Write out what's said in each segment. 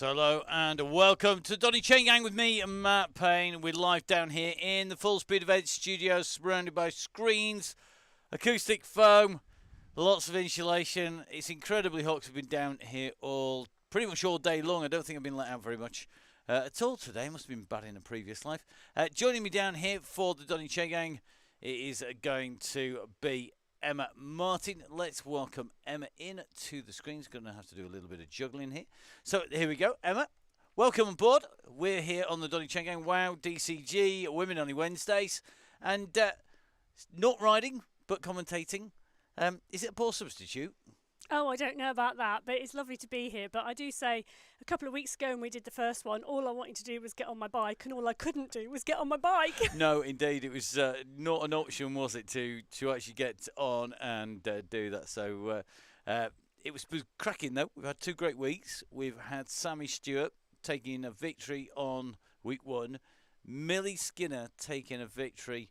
So hello and welcome to Donny Chaingang with me and Matt Payne. We're live down here in the Full Speed Events studio, surrounded by screens, acoustic foam, lots of insulation. It's incredibly hot because we've been down here pretty much all day long. I don't think I've been let out very much at all today. Must have been bad in a previous life. Joining me down here for the Donny Chaingang, it is going to be Emma Martin. Let's welcome Emma in to the screens. Going to have to do a little bit of juggling here. So here we go. Emma, welcome on board. We're here on the Donny Chaingang Wow DCG Women Only Wednesdays, and not riding but commentating. Is it a poor substitute? Oh, I don't know about that, but it's lovely to be here. But I do say, a couple of weeks ago when we did the first one, all I wanted to do was get on my bike, and all I couldn't do was get on my bike. No, indeed, it was not an option, was it, to actually get on and do that. So it was cracking, though. We've had 2 great weeks. We've had Sammy Stewart taking a victory on week 1, Millie Skinner taking a victory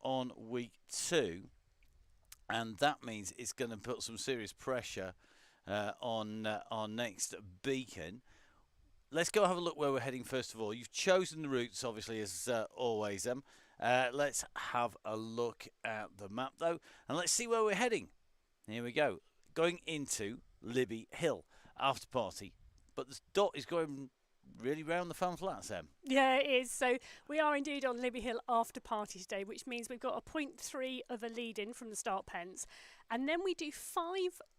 on week 2. And that means it's going to put some serious pressure on our next beacon. Let's go have a look where we're heading first of all. You've chosen the routes, obviously, as always. Let's have a look at the map, though, and let's see where we're heading. Here we go. Going into Libby Hill after party. But the dot is going really round the Fan Flats, Em. Yeah, it is. So we are indeed on Libby Hill after party today, which means we've got a 0.3 of a lead in from the start pens. And then we do 5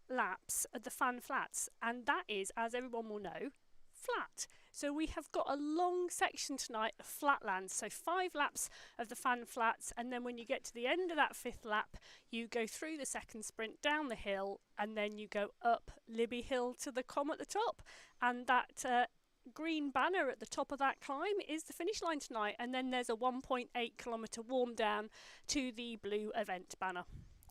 laps at the Fan Flats. And that is, as everyone will know, flat. So we have got a long section tonight of flatlands. So 5 laps of the Fan Flats. And then when you get to the end of that 5th lap, you go through the second sprint down the hill. And then you go up Libby Hill to the com at the top. And that green banner at the top of that climb is the finish line tonight, and then there's a 1.8 kilometre warm down to the blue event banner.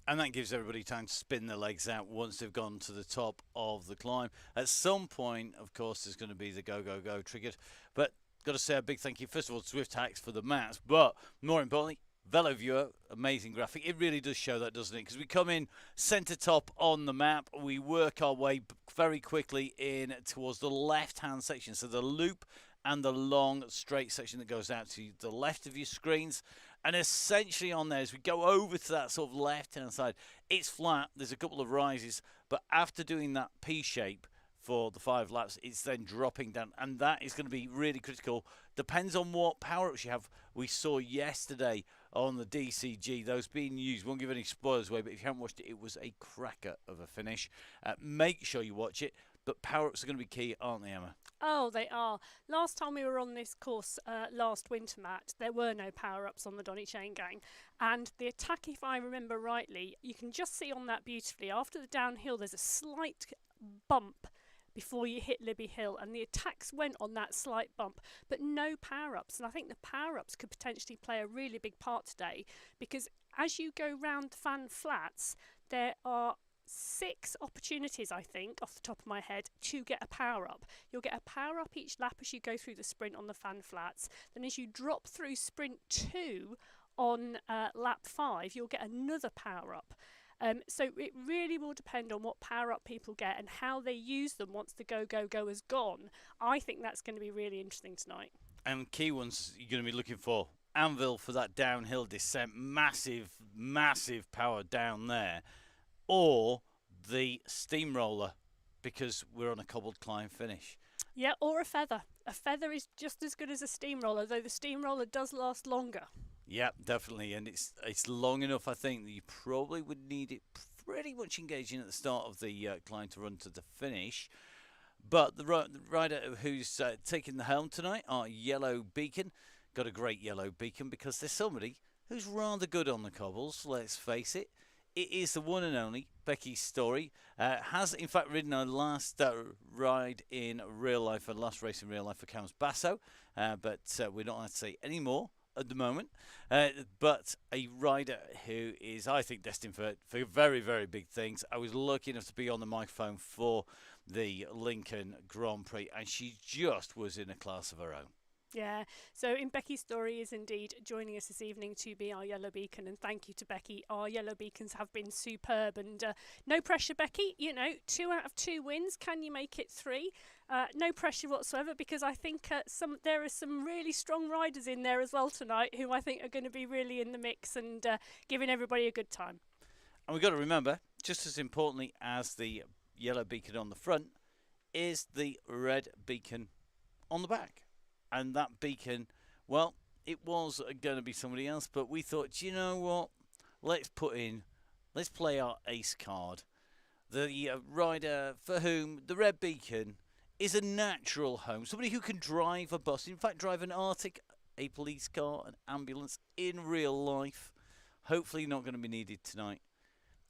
And that gives everybody time to spin their legs out once they've gone to the top of the climb. At some point, of course, there's going to be the go, go, go triggered. But got to say a big thank you, first of all, to Swift Hacks for the mats, but more importantly, Velo Viewer, amazing graphic. It really does show that, doesn't it? Because we come in centre top on the map. We work our way very quickly in towards the left-hand section. So the loop and the long straight section that goes out to the left of your screens. And essentially on there, as we go over to that sort of left-hand side, it's flat. There's a couple of rises. But after doing that P shape for the 5 laps, it's then dropping down, and that is going to be really critical. Depends on what power-ups you have. We saw yesterday on the DCG those being used. Won't give any spoilers away, but if you haven't watched it, it was a cracker of a finish. Make sure you watch it, but power-ups are going to be key, aren't they, Emma? Oh, they are. Last time we were on this course, last winter, Matt, there were no power-ups on the Donny Chaingang. And the attack, if I remember rightly, you can just see on that beautifully, after the downhill, there's a slight bump before you hit Libby Hill, and the attacks went on that slight bump, but no power-ups. And I think the power-ups could potentially play a really big part today, because as you go round the Fan Flats, there are 6 opportunities, I think, off the top of my head, to get a power-up. You'll get a power-up each lap as you go through the sprint on the Fan Flats. Then as you drop through sprint 2 on lap 5, you'll get another power-up. So it really will depend on what power-up people get and how they use them once the go, go, go is gone. I think that's going to be really interesting tonight. And key ones you're going to be looking for. Anvil for that downhill descent. Massive, massive power down there. Or the steamroller, because we're on a cobbled climb finish. Yeah, or a feather. A feather is just as good as a steamroller, though the steamroller does last longer. Yeah, definitely, and it's long enough, I think, that you probably would need it pretty much engaging at the start of the climb to run to the finish. But the rider who's taking the helm tonight, our yellow beacon, got a great yellow beacon because there's somebody who's rather good on the cobbles, let's face it. It is the one and only Becky Story. Has, in fact, ridden her last ride in real life, her last race in real life for Cams Basso, but we're not allowed to say any more at the moment, but a rider who is, I think, destined for very, very big things. I was lucky enough to be on the microphone for the Lincoln Grand Prix, and she just was in a class of her own. Yeah, so in Becky's Story is indeed joining us this evening to be our yellow beacon, and thank you to Becky. Our yellow beacons have been superb, and no pressure, Becky. You know, 2 out of 2 wins. Can you make it 3? no pressure whatsoever, because I think there are some really strong riders in there as well tonight who I think are going to be really in the mix and giving everybody a good time. And we've got to remember, just as importantly as the yellow beacon on the front, is the red beacon on the back. And that beacon, well, it was going to be somebody else, but we thought, you know what, let's play our ace card. The rider for whom the red beacon is a natural home, somebody who can drive a bus, in fact drive an Arctic, a police car, an ambulance in real life. Hopefully not going to be needed tonight.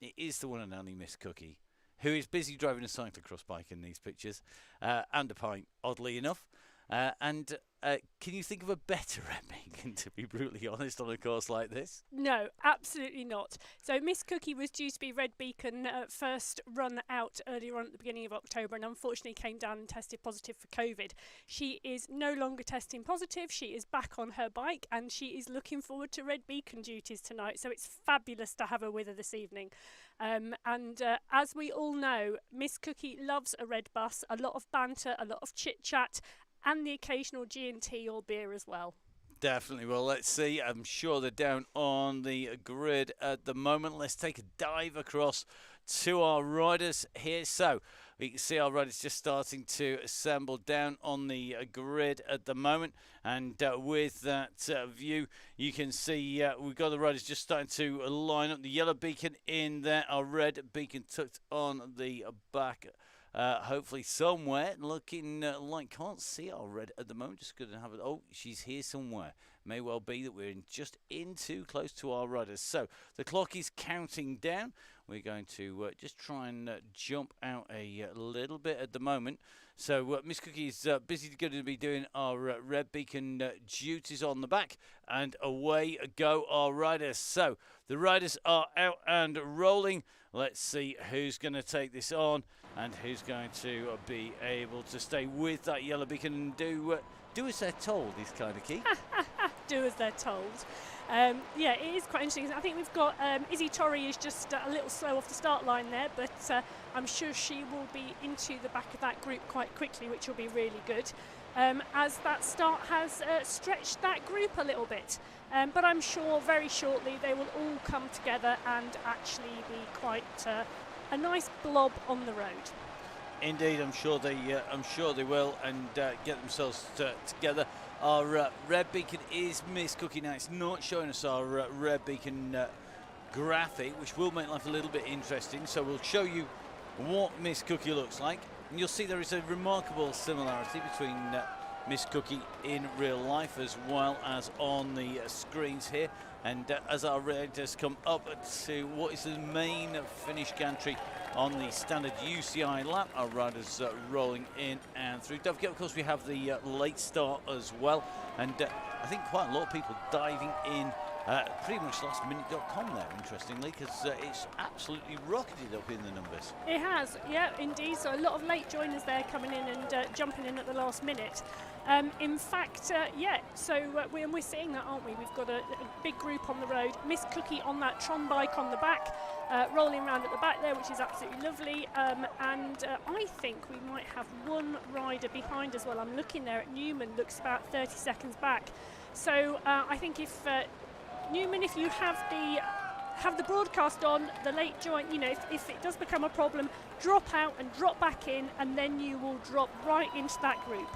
It is the one and only Miss Cookie, who is busy driving a cyclocross bike in these pictures, and a pint, oddly enough. Can you think of a better red beacon, to be brutally honest, on a course like this? No, absolutely not. So Miss Cookie was due to be red beacon first run out earlier on at the beginning of October, and unfortunately came down and tested positive for COVID. She is no longer testing positive. She is back on her bike, and she is looking forward to red beacon duties tonight. So it's fabulous to have her with her this evening. As we all know, Miss Cookie loves a red bus, a lot of banter, a lot of chit-chat, and the occasional G&T or beer as well. Definitely. Well, let's see. I'm sure they're down on the grid at the moment. Let's take a dive across to our riders here. So we can see our riders just starting to assemble down on the grid at the moment. And with that view, you can see we've got the riders just starting to line up. The yellow beacon in there, our red beacon tucked on the back. Hopefully somewhere, looking like, can't see our red at the moment, just going to have it. Oh, she's here somewhere. May well be that we're just in too close to our riders. So the clock is counting down. We're going to just try and jump out a little bit at the moment. So Miss Cookie is busy going to be doing our red beacon duties on the back, and away go our riders. So the riders are out and rolling. Let's see who's going to take this on and who's going to be able to stay with that yellow beacon and do as they're told is kind of key. Do as they're told. Yeah, it is quite interesting. I think we've got Izzy Torrey is just a little slow off the start line there, but I'm sure she will be into the back of that group quite quickly, which will be really good. As that start has stretched that group a little bit. But I'm sure very shortly they will all come together and actually be quite a nice blob on the road. Indeed, I'm sure they will, and get themselves together. Our red beacon is Miss Cookie now. It's not showing us our red beacon graphic, which will make life a little bit interesting. So we'll show you what Miss Cookie looks like, and you'll see there is a remarkable similarity between Miss Cookie in real life as well as on the screens here. And as our riders come up to what is the main finish gantry on the standard UCI lap, our riders rolling in and through. Don't forget, of course, we have the late start as well, and I think quite a lot of people diving in pretty much lastminute.com there, interestingly, because it's absolutely rocketed up in the numbers. It has, yeah, indeed. So a lot of late joiners there coming in and jumping in at the last minute. In fact, yeah, so we're seeing that, aren't we? We've got a big group on the road. Miss Cookie on that Tron bike on the back, rolling around at the back there, which is absolutely lovely. I think we might have one rider behind as well. I'm looking there at Newman, looks about 30 seconds back. So I think if Newman, if you have the broadcast on, the late join, you know, if it does become a problem, drop out and drop back in, and then you will drop right into that group.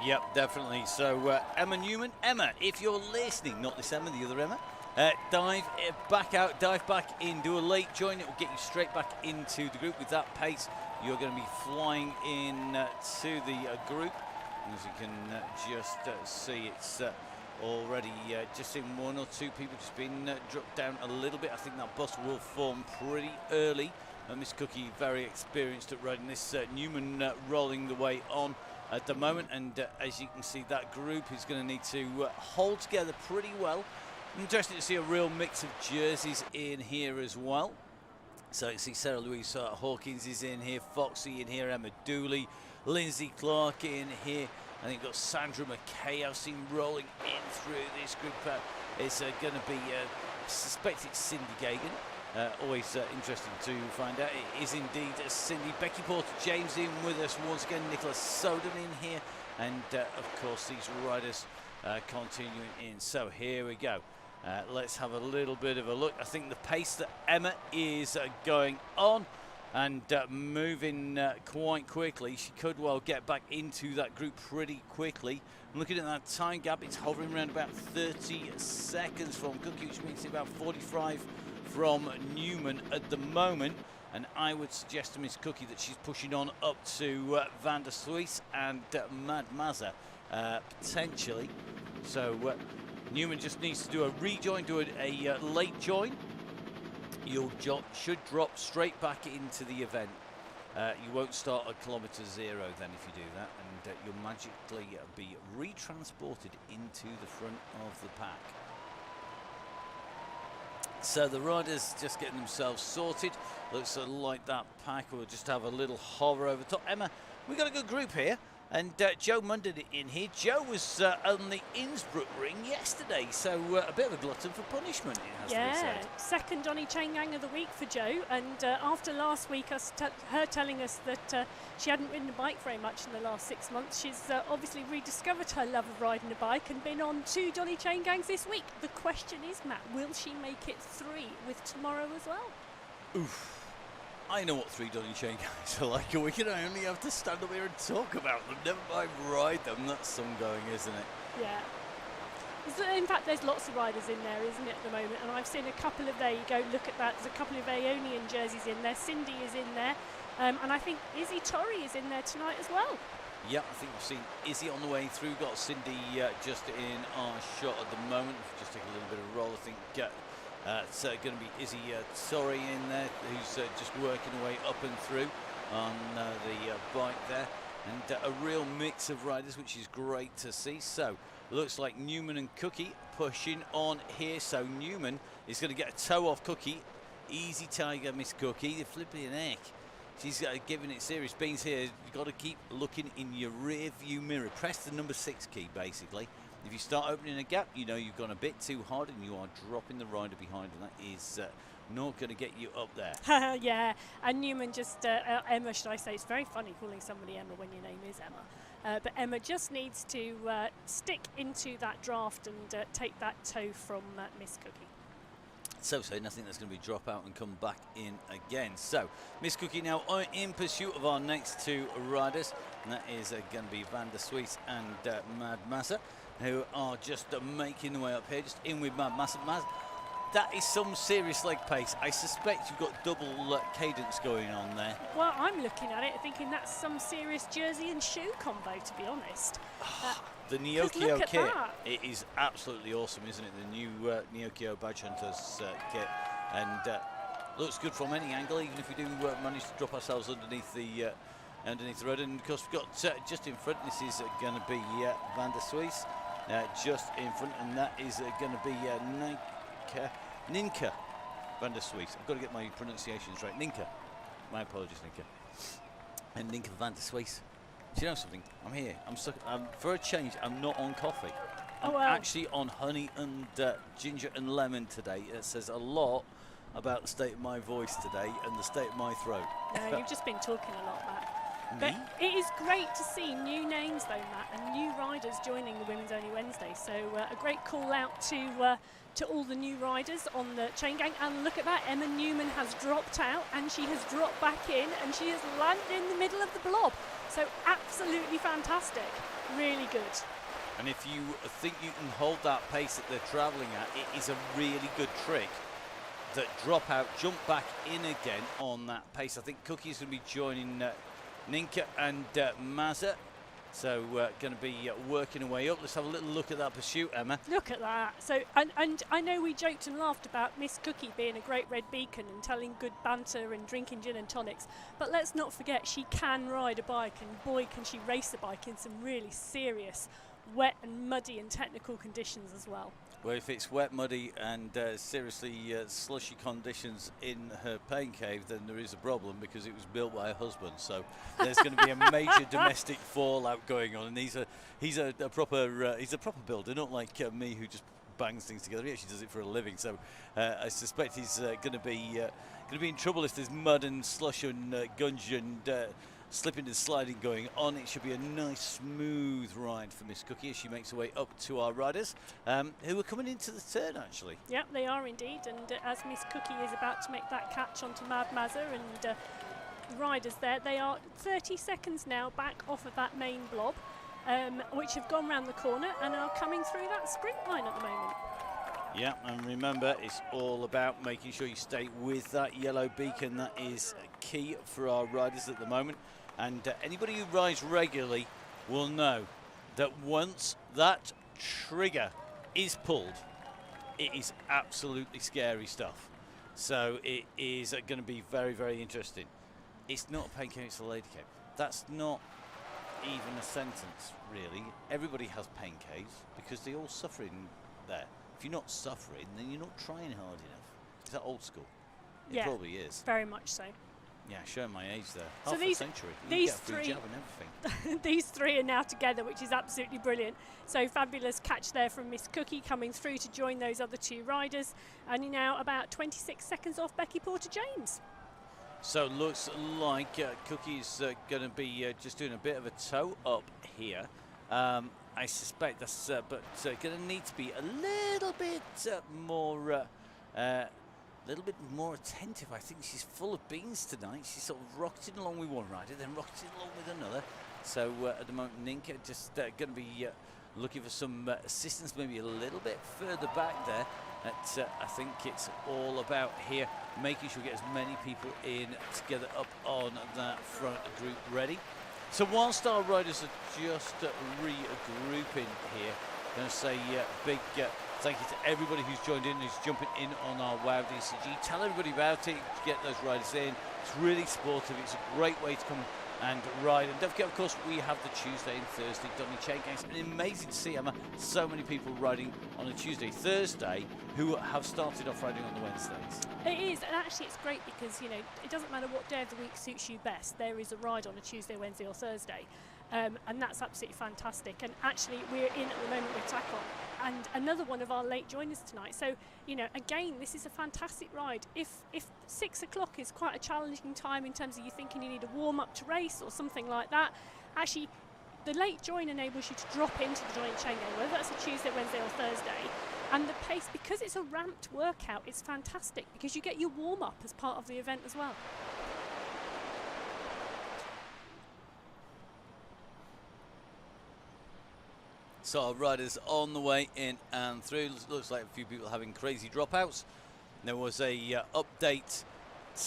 Yep, definitely. So Emma Newman, Emma, if you're listening, not this Emma, the other Emma, dive back out, dive back in, do a late join. It will get you straight back into the group. With that pace, you're going to be flying in to the group. And as you can just see, it's already just seen one or two people just been dropped down a little bit. I think that bus will form pretty early. Miss Cookie, very experienced at riding this. Newman rolling the way on at the moment, and as you can see, that group is going to need to hold together pretty well. Interesting to see a real mix of jerseys in here as well. So you can see Sarah Louise Hawkins is in here, Foxy in here, Emma Dooley, Lindsay Clark in here. I think you've got Sandra McKay I've seen rolling in through this group. It's going to be, suspect it's Cindy Gagan Always interesting to find out. It is indeed Cindy. Becky Porter James in with us once again. Nicholas Soden in here. And of course these riders continuing in. So here we go. Let's have a little bit of a look. I think the pace that Emma is going on and moving quite quickly. She could well get back into that group pretty quickly. I'm looking at that time gap. It's hovering around about 30 seconds from Cookie, which means about 45 from Newman at the moment. And I would suggest to Miss Cookie that she's pushing on up to Van der Sluis and Mad Mazza potentially. So Newman just needs to do a rejoin, do a late join. You should drop straight back into the event. You won't start at kilometre 0 then if you do that, and you'll magically be retransported into the front of the pack. So the riders just getting themselves sorted. Looks like that pack will just have a little hover over top. Emma, we've got a good group here. And Joe Munden in here. Joe was on the Innsbruck ring yesterday, so a bit of a glutton for punishment, it has to be said. Second Donny Chaingang of the week for Joe, and after last week, her telling us that she hadn't ridden a bike very much in the last 6 months, she's obviously rediscovered her love of riding a bike and been on 2 Donny Chaingangs this week. The question is, Matt, will she make it 3 with tomorrow as well? Oof. I know what 3 Donny Chaingangs are like, and we can only have to stand up here and talk about them, never mind ride them. That's some going, isn't it? Yeah. In fact, there's lots of riders in there, isn't it, at the moment? And I've seen a couple of, there you go, look at that, there's a couple of Aeonian jerseys in there. Cindy is in there, and I think Izzy Torrey is in there tonight as well. Yeah, I think we've seen Izzy on the way through, got Cindy just in our shot at the moment. If we just take a little bit of a roll, I think it's going to be Izzy Torrey in there, who's just working her way up and through on the bike there. And a real mix of riders, which is great to see. So, looks like Newman and Cookie pushing on here. So, Newman is going to get a toe off Cookie. Easy tiger, Miss Cookie. The flipping heck. She's giving it serious beans here. You've got to keep looking in your rear view mirror. Press the number 6 key, basically. If you start opening a gap, you know you've gone a bit too hard and you are dropping the rider behind, and that is not going to get you up there. Yeah, and Newman just, Emma, should I say, it's very funny calling somebody Emma when your name is Emma. But Emma just needs to stick into that draft and take that toe from Miss Cookie. So nothing that's going to be drop out and come back in again. So Miss Cookie now in pursuit of our next 2 riders, and that is going to be Van der Sluis and Mad Mazza, who are just making their way up here, just in with Mad Mazza. That is some serious leg pace. I suspect you've got double cadence going on there. Well, I'm looking at it thinking that's some serious jersey and shoe combo, to be honest. The Neokio kit, it is absolutely awesome, isn't it? The new Neokio Badge Hunters kit, and looks good from any angle, even if we do manage to drop ourselves underneath the road. And of course we've got just in front, this is going to be Van der Sluis, just in front, and that is going to be Ninka Van der Sluis. I've got to get my pronunciations right. Ninka, my apologies, Ninka, and Ninka Van der Sluis. Do you know something? I'm here. I'm stuck. For a change, I'm not on coffee. I'm actually on honey and ginger and lemon today. It says a lot about the state of my voice today and the state of my throat. No, you've just been talking a lot, Matt. Me? But it is great to see new names, though, Matt, and new riders joining the Women's Only Wednesday. So a great call out to all the new riders on the Chaingang. And look at that, Emma Newman has dropped out and she has dropped back in and she has landed in the middle of the blob. So absolutely fantastic, really good. And if you think you can hold that pace that they're travelling at, it is a really good trick. That drop out, jump back in again on that pace. I think Cookie's going to be joining Ninka and Mazza. So going to be working her way up. Let's have a little look at that pursuit, Emma. Look at that. So, and I know we joked and laughed about Miss Cookie being a great red beacon and telling good banter and drinking gin and tonics. But let's not forget she can ride a bike, and boy can she race a bike in some really serious wet and muddy and technical conditions as well. Well, if it's wet, muddy and seriously slushy conditions in her pain cave, then there is a problem because it was built by her husband. So there's going to be a major domestic fallout going on. And he's a proper builder, not like me who just bangs things together. He actually does it for a living, so I suspect he's going to be in trouble if there's mud and slush and gunge and slipping and sliding going on. It should be a nice smooth ride for Miss Cookie as she makes her way up to our riders, who are coming into the turn actually. Yep, they are indeed, and as Miss Cookie is about to make that catch onto Mad Mazza and riders there, they are 30 seconds now back off of that main blob, which have gone round the corner and are coming through that sprint line at the moment. Yeah, and remember, it's all about making sure you stay with that yellow beacon. That is key for our riders at the moment. And anybody who rides regularly will know that once that trigger is pulled, it is absolutely scary stuff. So it is going to be very, very interesting. It's not a pain cave, it's a lady cave. That's not even a sentence, really. Everybody has pain caves because they all suffer in there. If you're not suffering, then you're not trying hard enough. Is that old school? It probably is. Very much so. Yeah, showing my age there. So Half a century. These get a free three, jab and everything. these three are now together, which is absolutely brilliant. So fabulous catch there from Miss Cookie coming through to join those other two riders, and you're now about 26 seconds off Becky Porter-James. So looks like Cookie's going to be just doing a bit of a toe up here. I suspect that's going to need to be a little bit more attentive. I think she's full of beans tonight. She's sort of rocketing along with one rider, then rocketing along with another. So at the moment, Ninka just going to be looking for some assistance, maybe a little bit further back there. I think it's all about here making sure we get as many people in together up on that front group ready. So whilst our riders are just regrouping here, I'm going to say big thank you to everybody who's joined in, who's jumping in on our WOW DCG. Tell everybody about it, get those riders in. It's really supportive. It's a great way to come and ride. And don't forget, of course, we have the Tuesday and Thursday Donny Chaingang. It's been amazing to see, Emma, so many people riding on a Tuesday, Thursday, who have started off riding on the Wednesdays. It is, and actually it's great because, you know, it doesn't matter what day of the week suits you best. There is a ride on a Tuesday, Wednesday or Thursday. And that's absolutely fantastic. And actually we're in at the moment with Tackle and another one of our late joiners tonight. So, you know, again, this is a fantastic ride. If 6 o'clock is quite a challenging time in terms of you thinking you need a warm up to race or something like that, actually the late join enables you to drop into the Donny Chaingang, whether that's a Tuesday, Wednesday or Thursday. And the pace, because it's a ramped workout, it's fantastic because you get your warm up as part of the event as well. So our riders on the way in and through. Looks like a few people having crazy dropouts. There was a update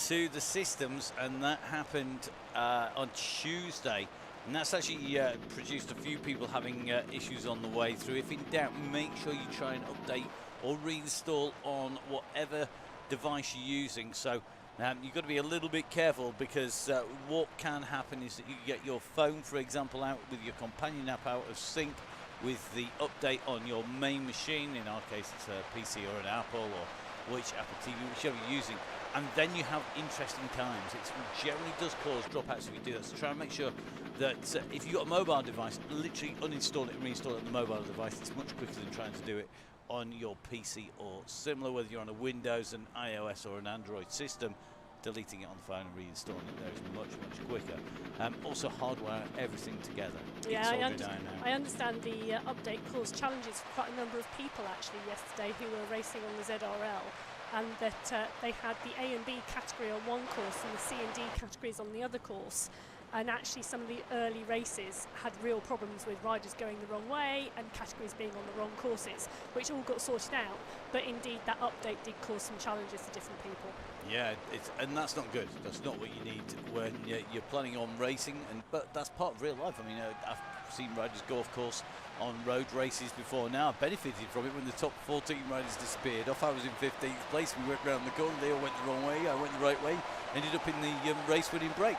to the systems, and that happened on Tuesday. And that's actually produced a few people having issues on the way through. If in doubt, make sure you try and update or reinstall on whatever device you're using. So you've got to be a little bit careful because what can happen is that you get your phone, for example, out with your companion app out of sync with the update on your main machine. In our case, it's a PC or an Apple or which Apple TV, whichever you're using. And then you have interesting times. It generally does cause dropouts if you do that. So try and make sure that if you've got a mobile device, literally uninstall it and reinstall it on the mobile device. It's much quicker than trying to do it on your PC or similar, whether you're on a Windows, an iOS or an Android system. Deleting it on the phone and reinstalling it there is much, much quicker. Also hardwire everything together. Yeah, I understand the update caused challenges for quite a number of people actually yesterday who were racing on the ZRL, and that they had the A and B category on one course and the C and D categories on the other course. And actually some of the early races had real problems with riders going the wrong way and categories being on the wrong courses, which all got sorted out. But indeed that update did cause some challenges for different people. Yeah, and that's not good. That's not what you need when you're planning on racing. But that's part of real life. I mean, I've seen riders go off course on road races before now. I benefited from it when the top 14 riders disappeared off. I was in 15th place. We went round the corner. They all went the wrong way. I went the right way. Ended up in the race-winning break.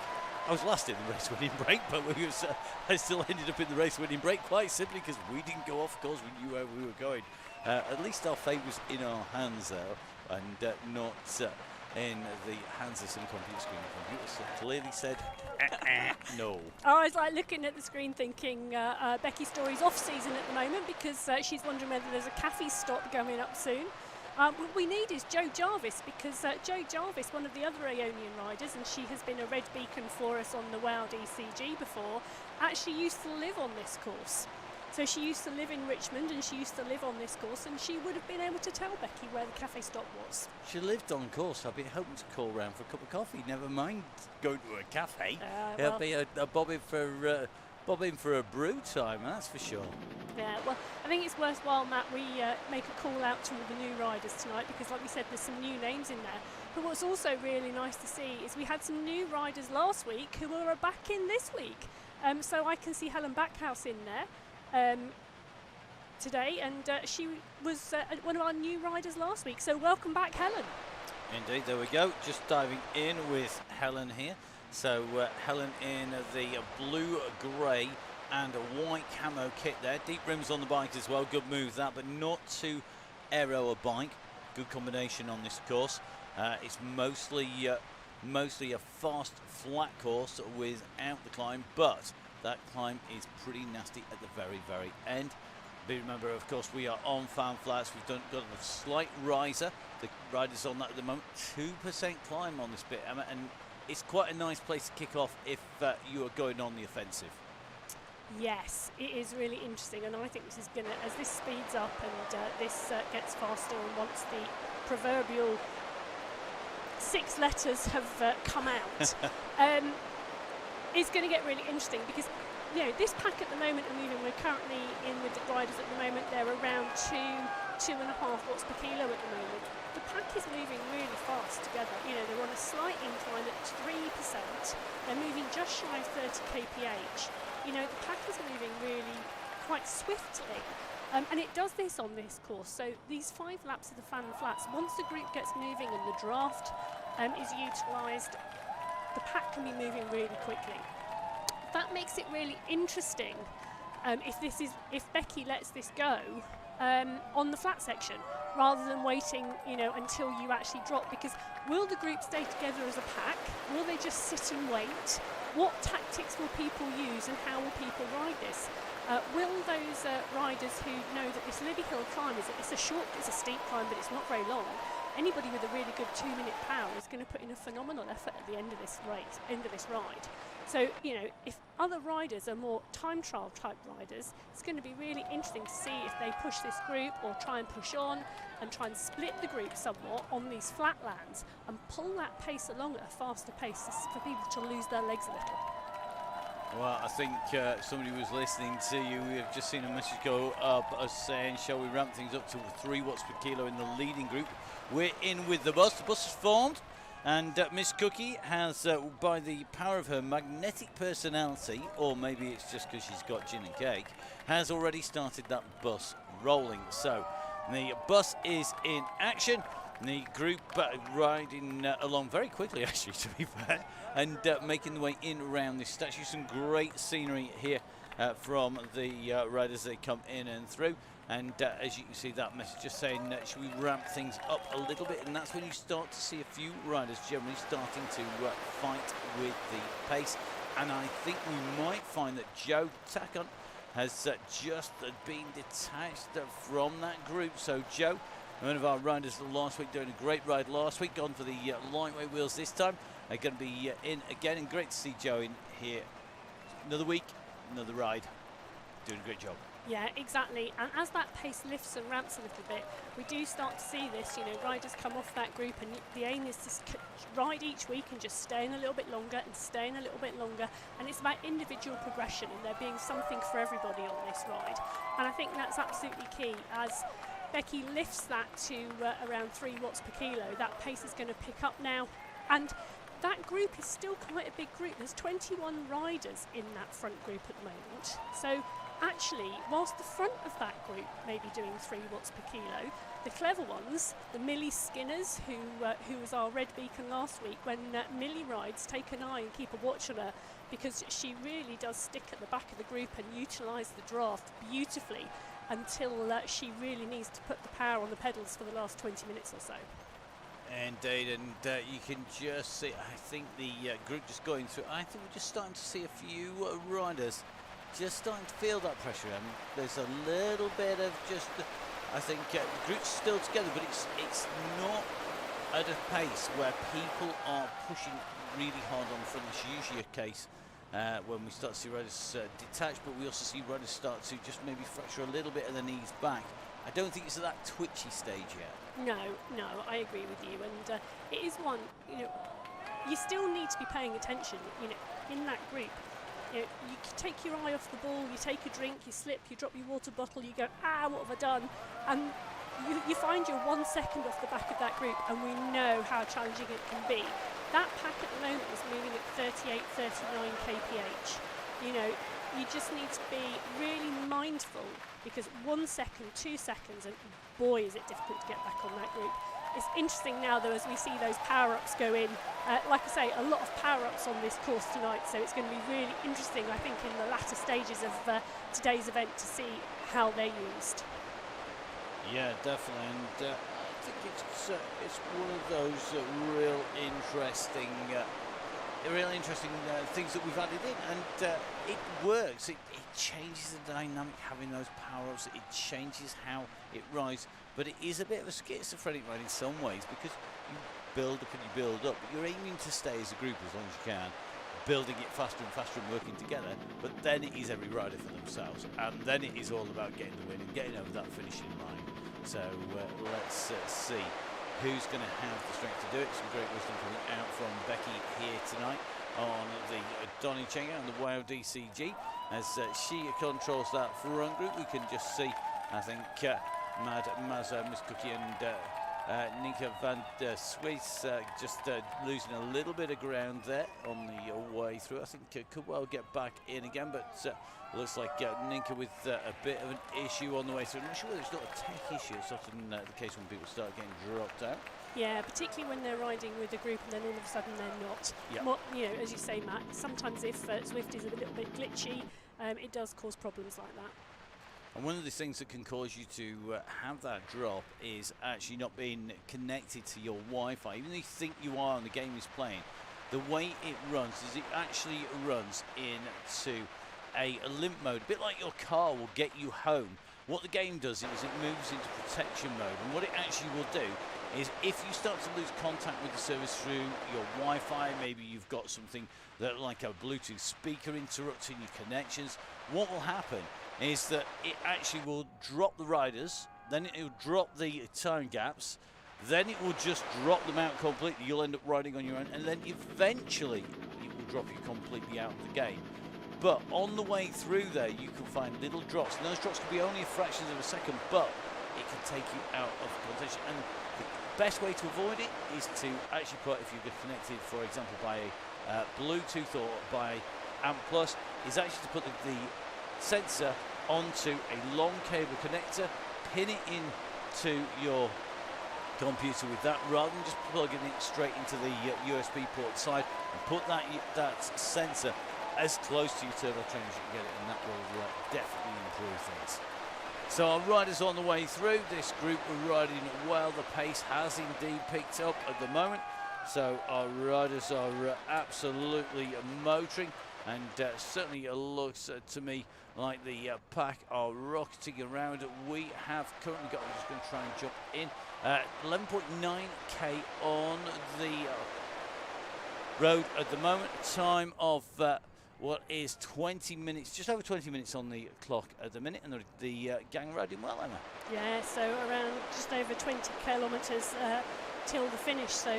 I was last in the race-winning break, but I still ended up in the race-winning break quite simply because we didn't go off course. We knew where we were going. At least our fate was in our hands there, and not in the hands of some computer screen. Computers clearly said no. I was like looking at the screen thinking Becky Story's off season at the moment because she's wondering whether there's a cafe stop coming up soon. What we need is Joe Jarvis because Joe Jarvis, one of the other Aeonian riders, and she has been a red beacon for us on the Wild ECG before, actually used to live on this course. So she used to live in Richmond and she used to live on this course, and she would have been able to tell Becky where the cafe stop was. She lived on course. I'd be hoping to call round for a cup of coffee. Never mind going to a cafe. It'll be a bob in for a brew time, that's for sure. Yeah, well, I think it's worthwhile, Matt, we make a call out to all the new riders tonight because, like we said, there's some new names in there. But what's also really nice to see is we had some new riders last week who are back in this week. So I can see Helen Backhouse in there today, and she was one of our new riders last week. So welcome back, Helen. Indeed, there we go. Just diving in with Helen here. So Helen in the blue, grey and a white camo kit there. Deep rims on the bike as well. Good move that, but not too aero a bike. Good combination on this course. It's mostly a fast, flat course without the climb, but that climb is pretty nasty at the very, very end. But remember, of course, we are on fan flats. We've got a slight riser. The rider's on that at the moment. 2% climb on this bit, Emma, and it's quite a nice place to kick off if you are going on the offensive. Yes, it is really interesting, and I think this is going to, as this speeds up and this gets faster, and once the proverbial 6 letters have come out, it's going to get really interesting because, you know, this pack at the moment, and even we're currently in with the riders at the moment, they're around 2.5 watts per kilo at the moment. The pack is moving really fast together. You know, they're on a slight incline at 3%. They're moving just shy of 30 kph. You know, the pack is moving really quite swiftly. And it does this on this course. So these 5 laps of the fan flats, once the group gets moving and the draft is utilised, the pack can be moving really quickly. That makes it really interesting if Becky lets this go on the flat section, rather than waiting, you know, until you actually drop. Because will the group stay together as a pack? Will they just sit and wait? What tactics will people use, and how will people ride this? Will those riders who know that this Libby Hill climb it's a steep climb, but it's not very long. Anybody with a really good 2-minute power is going to put in a phenomenal effort at the end of this ride. So, you know, if other riders are more time trial type riders, it's going to be really interesting to see if they push this group or try and push on and try and split the group somewhat on these flat lands and pull that pace along at a faster pace for people to lose their legs a little. Well, I think somebody was listening to you. We've just seen a message go up us saying, shall we ramp things up to 3 watts per kilo in the leading group? We're in with the bus. The bus is formed, and Miss Cookie has, by the power of her magnetic personality, or maybe it's just because she's got gin and cake, has already started that bus rolling. So the bus is in action. The group riding along very quickly, actually, to be fair, and making the way in around this statue. Some great scenery here from the riders that come in and through. And as you can see, that message just saying, should we ramp things up a little bit? And that's when you start to see a few riders generally starting to fight with the pace. And I think we might find that Joe Takon has just been detached from that group. So Joe, one of our riders last week, doing a great ride last week, gone for the lightweight wheels this time. They're going to be in again, and great to see Joe in here. Another week, another ride, doing a great job. Yeah, exactly. And as that pace lifts and ramps a little bit, we do start to see this. You know, riders come off that group, and the aim is to ride each week and just stay in a little bit longer and stay in a little bit longer. And it's about individual progression, and there being something for everybody on this ride. And I think that's absolutely key. As Becky lifts that to around 3 watts per kilo, that pace is going to pick up now. And that group is still quite a big group. There's 21 riders in that front group at the moment. So actually, whilst the front of that group may be doing 3 watts per kilo, the clever ones, the Millie Skinners, who was our red beacon last week, when Millie rides, take an eye and keep a watch on her, because she really does stick at the back of the group and utilise the draft beautifully until she really needs to put the power on the pedals for the last 20 minutes or so. Indeed, and you can just see, I think the group just going through, I think we're just starting to see a few riders just starting to feel that pressure, and there's a little bit of just, I think the group's still together, but it's not at a pace where people are pushing really hard on the front. It's usually a case when we start to see riders detach, but we also see riders start to just maybe fracture a little bit of the knees back. I don't think it's at that twitchy stage yet. No, I agree with you, and it is one, you still need to be paying attention, in that group. You take your eye off the ball, you take a drink, you slip, you drop your water bottle, you go, what have I done? And you find you're 1 second off the back of that group, and we know how challenging it can be. That pack at the moment is moving at 38, 39 kph. You just need to be really mindful, because 1 second, 2 seconds, and boy is it difficult to get back on that group. It's interesting now though, as we see those power-ups go in, like I say, a lot of power-ups on this course tonight, so it's going to be really interesting, I think, in the latter stages of today's event to see how they're used. Yeah, definitely, and I think it's one of those real interesting things that we've added in, and it works. It changes the dynamic having those power-ups. It changes how it rides, but it is a bit of a schizophrenic ride in some ways, because you build up and you build up, but you're aiming to stay as a group as long as you can, building it faster and faster and working together. But then it is every rider for themselves, and then it is all about getting the win and getting over that finishing line. So let's see who's going to have the strength to do it. Some great wisdom coming out from Becky here tonight on the Donny Chaingang and the WOW DCG. As she controls that front group, we can just see, I think, Mad Mazza, Miss Cookie and Nika van der Swiss just losing a little bit of ground there on the way through. I think could well get back in again, but looks like Ninka with a bit of an issue on the way through. I'm not sure whether it's not a tech issue. It's often the case when people start getting dropped out. Yeah, particularly when they're riding with a group and then all of a sudden they're not. Yep. More, as you say, Matt, sometimes if Zwift is a little bit glitchy, it does cause problems like that. And one of the things that can cause you to have that drop is actually not being connected to your Wi-Fi. Even though you think you are and the game is playing, the way it runs is it actually runs into a limp mode, a bit like your car will get you home. What the game does is it moves into protection mode, and what it actually will do is if you start to lose contact with the service through your Wi-Fi, maybe you've got something that like a Bluetooth speaker interrupting your connections, what will happen is that it actually will drop the riders, then it will drop the time gaps, then it will just drop them out completely. You'll end up riding on your own, and then eventually it will drop you completely out of the game. But on the way through there, you can find little drops, and those drops can be only a fraction of a second, but it can take you out of contention. And the best way to avoid it is to actually put, if you're connected, for example, by Bluetooth or by AMP+, is actually to put the sensor onto a long cable connector, pin it into your computer with that, rather than just plugging it straight into the USB port side, and put that sensor as close to your turbo train as you can get it, and that will definitely improve things. So our riders on the way through. This group are riding well. The pace has indeed picked up at the moment, so our riders are absolutely motoring, and certainly it looks to me like the pack are rocketing around. We have currently got, I'm just going to try and jump in, 11.9k on the road at the moment. Time of what is 20 minutes, just over 20 minutes on the clock at the minute, and the gang riding well, Emma. Yeah, so around just over 20 kilometres till the finish. So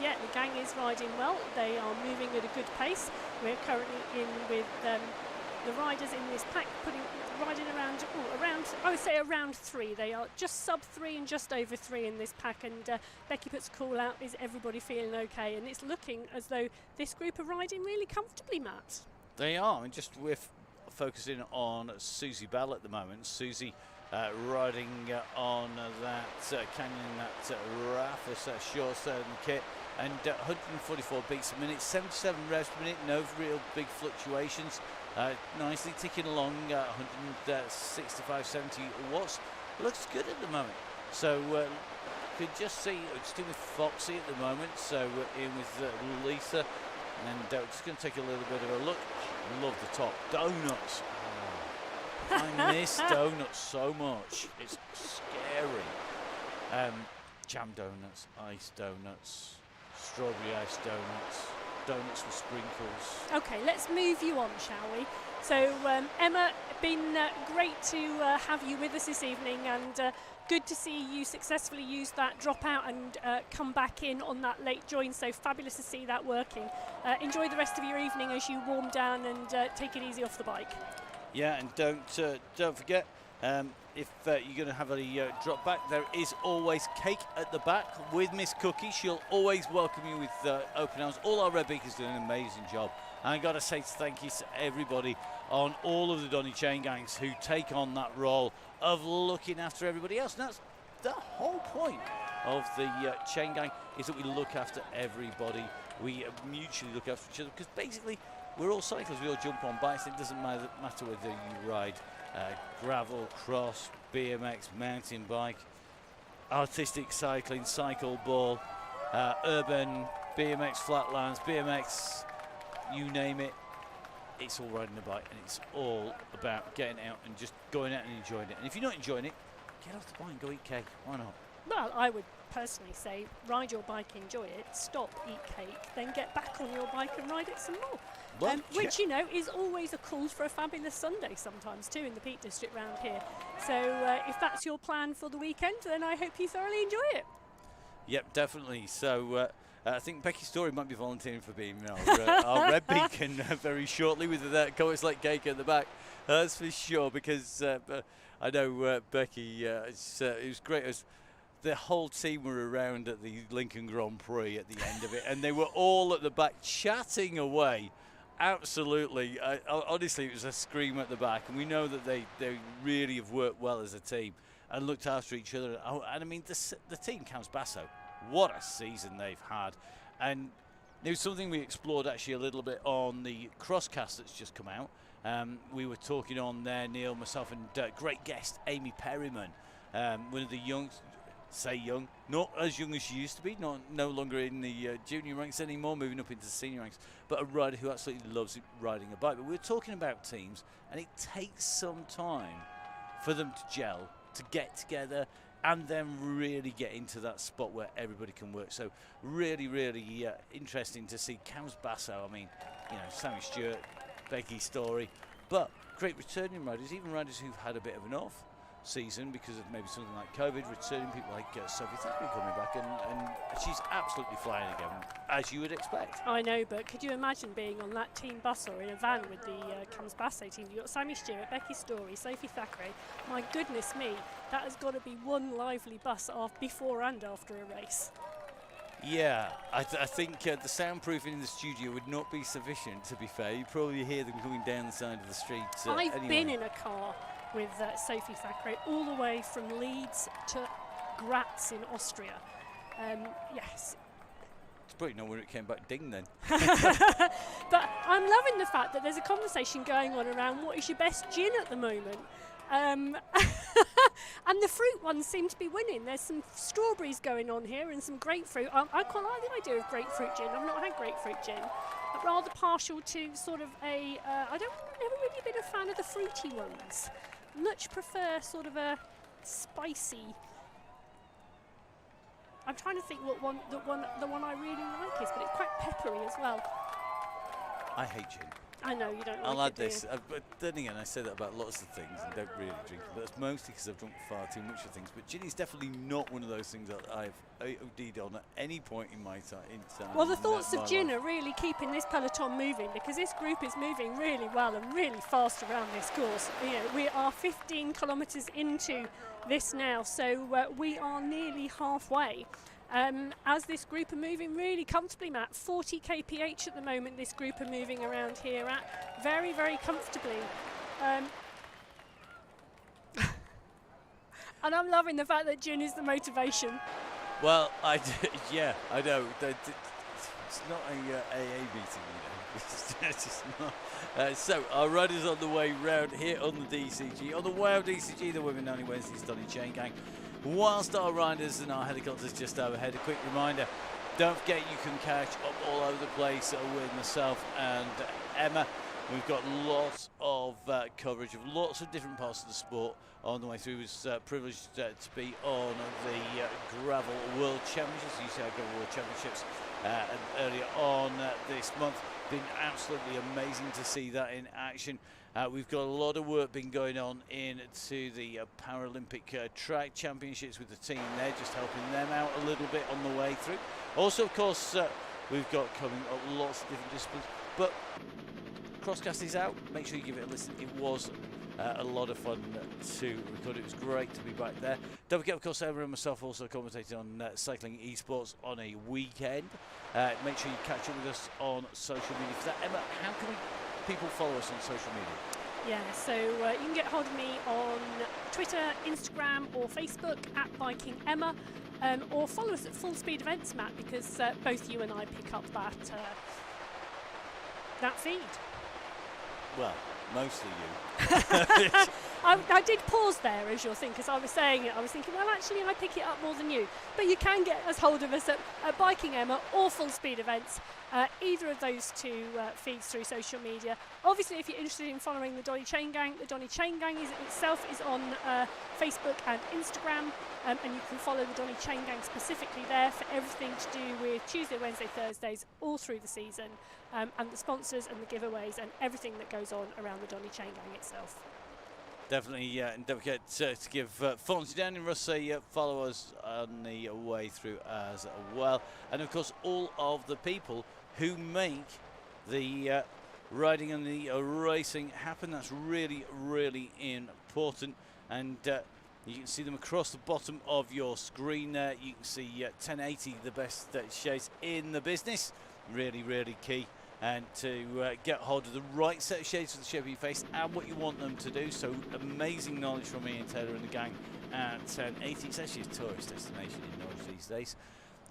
yeah, the gang is riding well. They are moving at a good pace. We're currently in with the riders in this pack riding around, I would say around 3. They are just sub 3 and just over 3 in this pack, and Becky puts a call out, is everybody feeling okay? And it's looking as though this group are riding really comfortably, Matt. They are, and just we're focusing on Susie Bell at the moment. Susie riding on that Canyon, that Raffis short certain kit, and 144 beats a minute, 77 revs per minute, no real big fluctuations. Nicely ticking along, 165, 70 watts. Looks good at the moment. So can just see, just in with Foxy at the moment, so in with Lisa, and just going to take a little bit of a look. Love the top. Donuts. Oh, I miss donuts so much. It's scary. Jam donuts, ice donuts, strawberry ice donuts, donuts with sprinkles. Okay, let's move you on, shall we? So, Emma, been great to have you with us this evening, and good to see you successfully use that dropout and come back in on that late join. So fabulous to see that working. Enjoy the rest of your evening as you warm down and take it easy off the bike. Yeah, and don't forget, if you're going to have a drop back, there is always cake at the back with Miss Cookie. She'll always welcome you with open arms. All our red beakers doing an amazing job. And I got to say thank you to everybody on all of the Donny Chaingangs who take on that role of looking after everybody else. And that's the whole point of the Chaingang, is that we look after everybody. We mutually look after each other, because basically we're all cyclists. We all jump on bikes. It doesn't matter whether you ride gravel, cross, BMX, mountain bike, artistic cycling, cycle ball, urban, BMX flatlands, BMX, you name it. It's all riding a bike, and it's all about getting out and just going out and enjoying it. And if you're not enjoying it, get off the bike and go eat cake. Why not? Well, I would personally say ride your bike, enjoy it, stop, eat cake, then get back on your bike and ride it some more. Well, which, you know, is always a call for a fabulous Sunday sometimes too in the Peak District round here. So if that's your plan for the weekend, then I hope you thoroughly enjoy it. Yep, definitely. So I think Becky Story might be volunteering for being our red beacon very shortly with that comments like cake at the back. That's for sure, because I know Becky, it was great. The whole team were around at the Lincoln Grand Prix at the end of it, and they were all at the back chatting away. Absolutely. Honestly, it was a scream at the back, and we know that they really have worked well as a team and looked after each other. And I mean, the team Camps Basso, what a season they've had. And it was something we explored actually a little bit on the Crosscast that's just come out. We were talking on there, Neil, myself, and great guest Amy Perryman, one of the young, not as young as she used to be, no longer in the junior ranks anymore, moving up into the senior ranks, but a rider who absolutely loves riding a bike. But we were talking about teams, and it takes some time for them to gel, to get together, and then really get into that spot where everybody can work. So really, really interesting to see Camps Basso. I mean, you know, Sammy Stewart, Becky Story, but great returning riders, even riders who've had a bit of an off season because of maybe something like COVID, returning people like Sophie Thackeray coming back, and she's absolutely flying again, as you would expect. I know, but could you imagine being on that team bus or in a van with the Camps Basso team? You've got Sammy Stewart, Becky Story, Sophie Thackeray. My goodness me, that has got to be one lively bus before and after a race. Yeah, I think the soundproofing in the studio would not be sufficient, to be fair. You'd probably hear them coming down the side of the street. I've been in a car with Sophie Thackeray all the way from Leeds to Graz in Austria. Yes. It's probably not where it came back ding then. But I'm loving the fact that there's a conversation going on around what is your best gin at the moment. And the fruit ones seem to be winning. There's some strawberries going on here and some grapefruit. I quite like the idea of grapefruit gin. I've not had grapefruit gin. I'm rather partial to sort of I never really been a fan of the fruity ones. Much prefer sort of a spicy. I'm trying to think what the one I really like is, but it's quite peppery as well. I hate gin. I know you don't like I'll it, add this, but then again, I say that about lots of things and don't really drink it, but that's mostly because I've drunk far too much of things. But gin is definitely not one of those things that I've OD'd on at any point in my time. Well, the thoughts of gin are really keeping this peloton moving, because this group is moving really well and really fast around this course. You know, we are 15 kilometres into this now, so we are nearly halfway. As this group are moving really comfortably, Matt, 40 kph at the moment this group are moving around here at, very, very comfortably. And I'm loving the fact that gin is the motivation. Well, yeah, I know. It's not a AA meeting, you know. It's just not. So, our riders on the way round here on the DCG, on the WOW DCG, the Women Only Wednesdays Donny Chaingang. whilst our riders and our helicopters just overhead. A quick reminder, don't forget you can catch up all over the place with myself and Emma. We've got lots of coverage of lots of different parts of the sport on the way through. It was privileged to be on the Gravel World Championships, UCI Gravel World Championships, earlier on this month. Been absolutely amazing to see that in action. We've got a lot of work been going on into the Paralympic Track Championships with the team there, just helping them out a little bit on the way through. Also, of course, we've got coming up lots of different disciplines, but Crosscast is out. Make sure you give it a listen. It was a lot of fun to record. It was great to be back there. Don't forget, of course, Emma and myself also commentating on cycling esports on a weekend. Make sure you catch up with us on social media for that. Emma, how can people follow us on social media? Yeah, so you can get hold of me on Twitter, Instagram or Facebook at Viking Emma, or follow us at Full Speed Events, Matt, because both you and I pick up that feed. Well, mostly you. I did pause there as you're thinking, because I was saying it. I was thinking, well, actually, I pick it up more than you. But you can get us hold of us at Biking Emma or Full Speed Events. Either of those two feeds through social media. Obviously, if you're interested in following the Donny Chaingang, the Donny Chaingang itself is on Facebook and Instagram, and you can follow the Donny Chaingang specifically there for everything to do with Tuesday, Wednesday, Thursdays, all through the season, and the sponsors and the giveaways and everything that goes on around the Donny Chaingang itself. Definitely, yeah, and don't forget to give Fonzie down in Russ a follow us on the way through as well. And of course, all of the people who make the riding and the racing happen. That's really, really important. And you can see them across the bottom of your screen there. You can see 1080, the best shades in the business. Really, really key. And to get hold of the right set of shades for the shape of your face and what you want them to do. So amazing knowledge from Ian Taylor and the gang at 1080. It's actually a tourist destination in Norwich these days.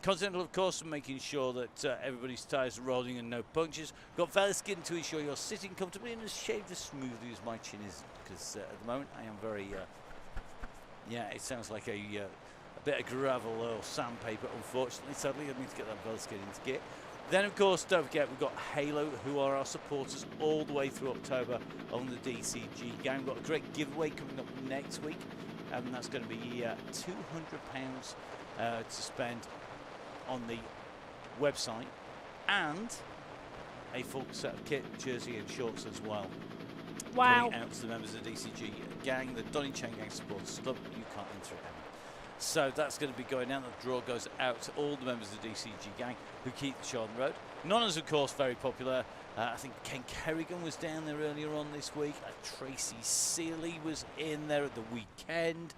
Continental, of course, making sure that everybody's tyres are rolling and no punctures. Got Velaskin to ensure you're sitting comfortably and as shaved as smoothly as my chin is, because at the moment I am very, yeah, it sounds like a bit of gravel or sandpaper, unfortunately. Sadly, I need to get that Velaskin into gear. Then, of course, don't forget, we've got Halo, who are our supporters all the way through October on the DCG gang. We've got a great giveaway coming up next week, and that's going to be £200 to spend on the website, and a full set of kit, jersey and shorts as well. Wow. Coming out to the members of the DCG gang, the Donny Chaingang Supporters Club. You can't enter it, Emma. So that's going to be going out. The draw goes out to all the members of the DCG gang who keep the show on the road. Nonna's, of course, very popular. I think Ken Kerrigan was down there earlier on this week. Tracy Seeley was in there at the weekend.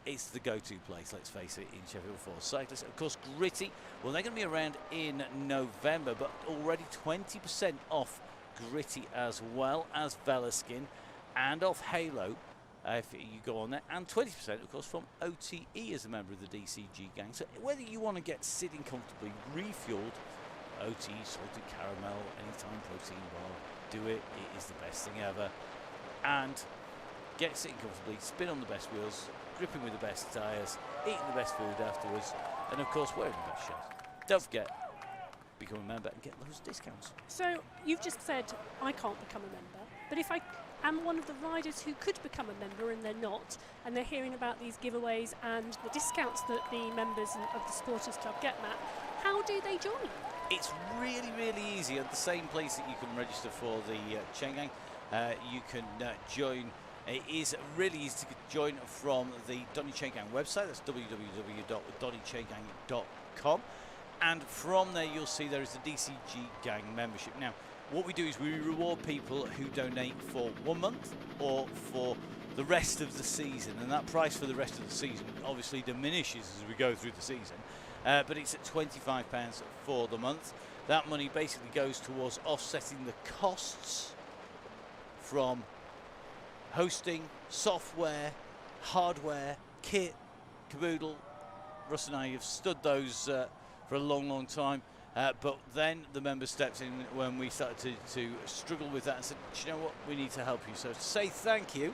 It's the go-to place, let's face it, in Sheffield for cyclists. Of course, Gritty, well, they're going to be around in November, but already 20% off Gritty as well as Velaskin and off Halo. If you go on there, and 20% of course from OTE as a member of the DCG gang. So whether you want to get sitting comfortably refueled, OTE salted caramel, anytime protein bar, do it. It is the best thing ever. And get sitting comfortably, spin on the best wheels, gripping with the best tyres, eating the best food afterwards, and of course wearing the best shirt. Don't forget, become a member and get those discounts. So you've just said I can't become a member, but if I am one of the riders who could become a member and they're not, and they're hearing about these giveaways and the discounts that the members of the Supporters Club get, Matt, how do they join? It's really, really easy. At the same place that you can register for the Chaingang, you can join. It is really easy to join from the Donny Chaingang website. That's www.donnychaingang.com. And from there, you'll see there is a DCG gang membership. Now, what we do is we reward people who donate for 1 month or for the rest of the season, and that price for the rest of the season obviously diminishes as we go through the season, but it's at £25 for the month. That money basically goes towards offsetting the costs from hosting, software, hardware, kit, caboodle. Russ and I have stood those for a long, long time. But then the member stepped in when we started to struggle with that and said, do you know what, we need to help you. So to say thank you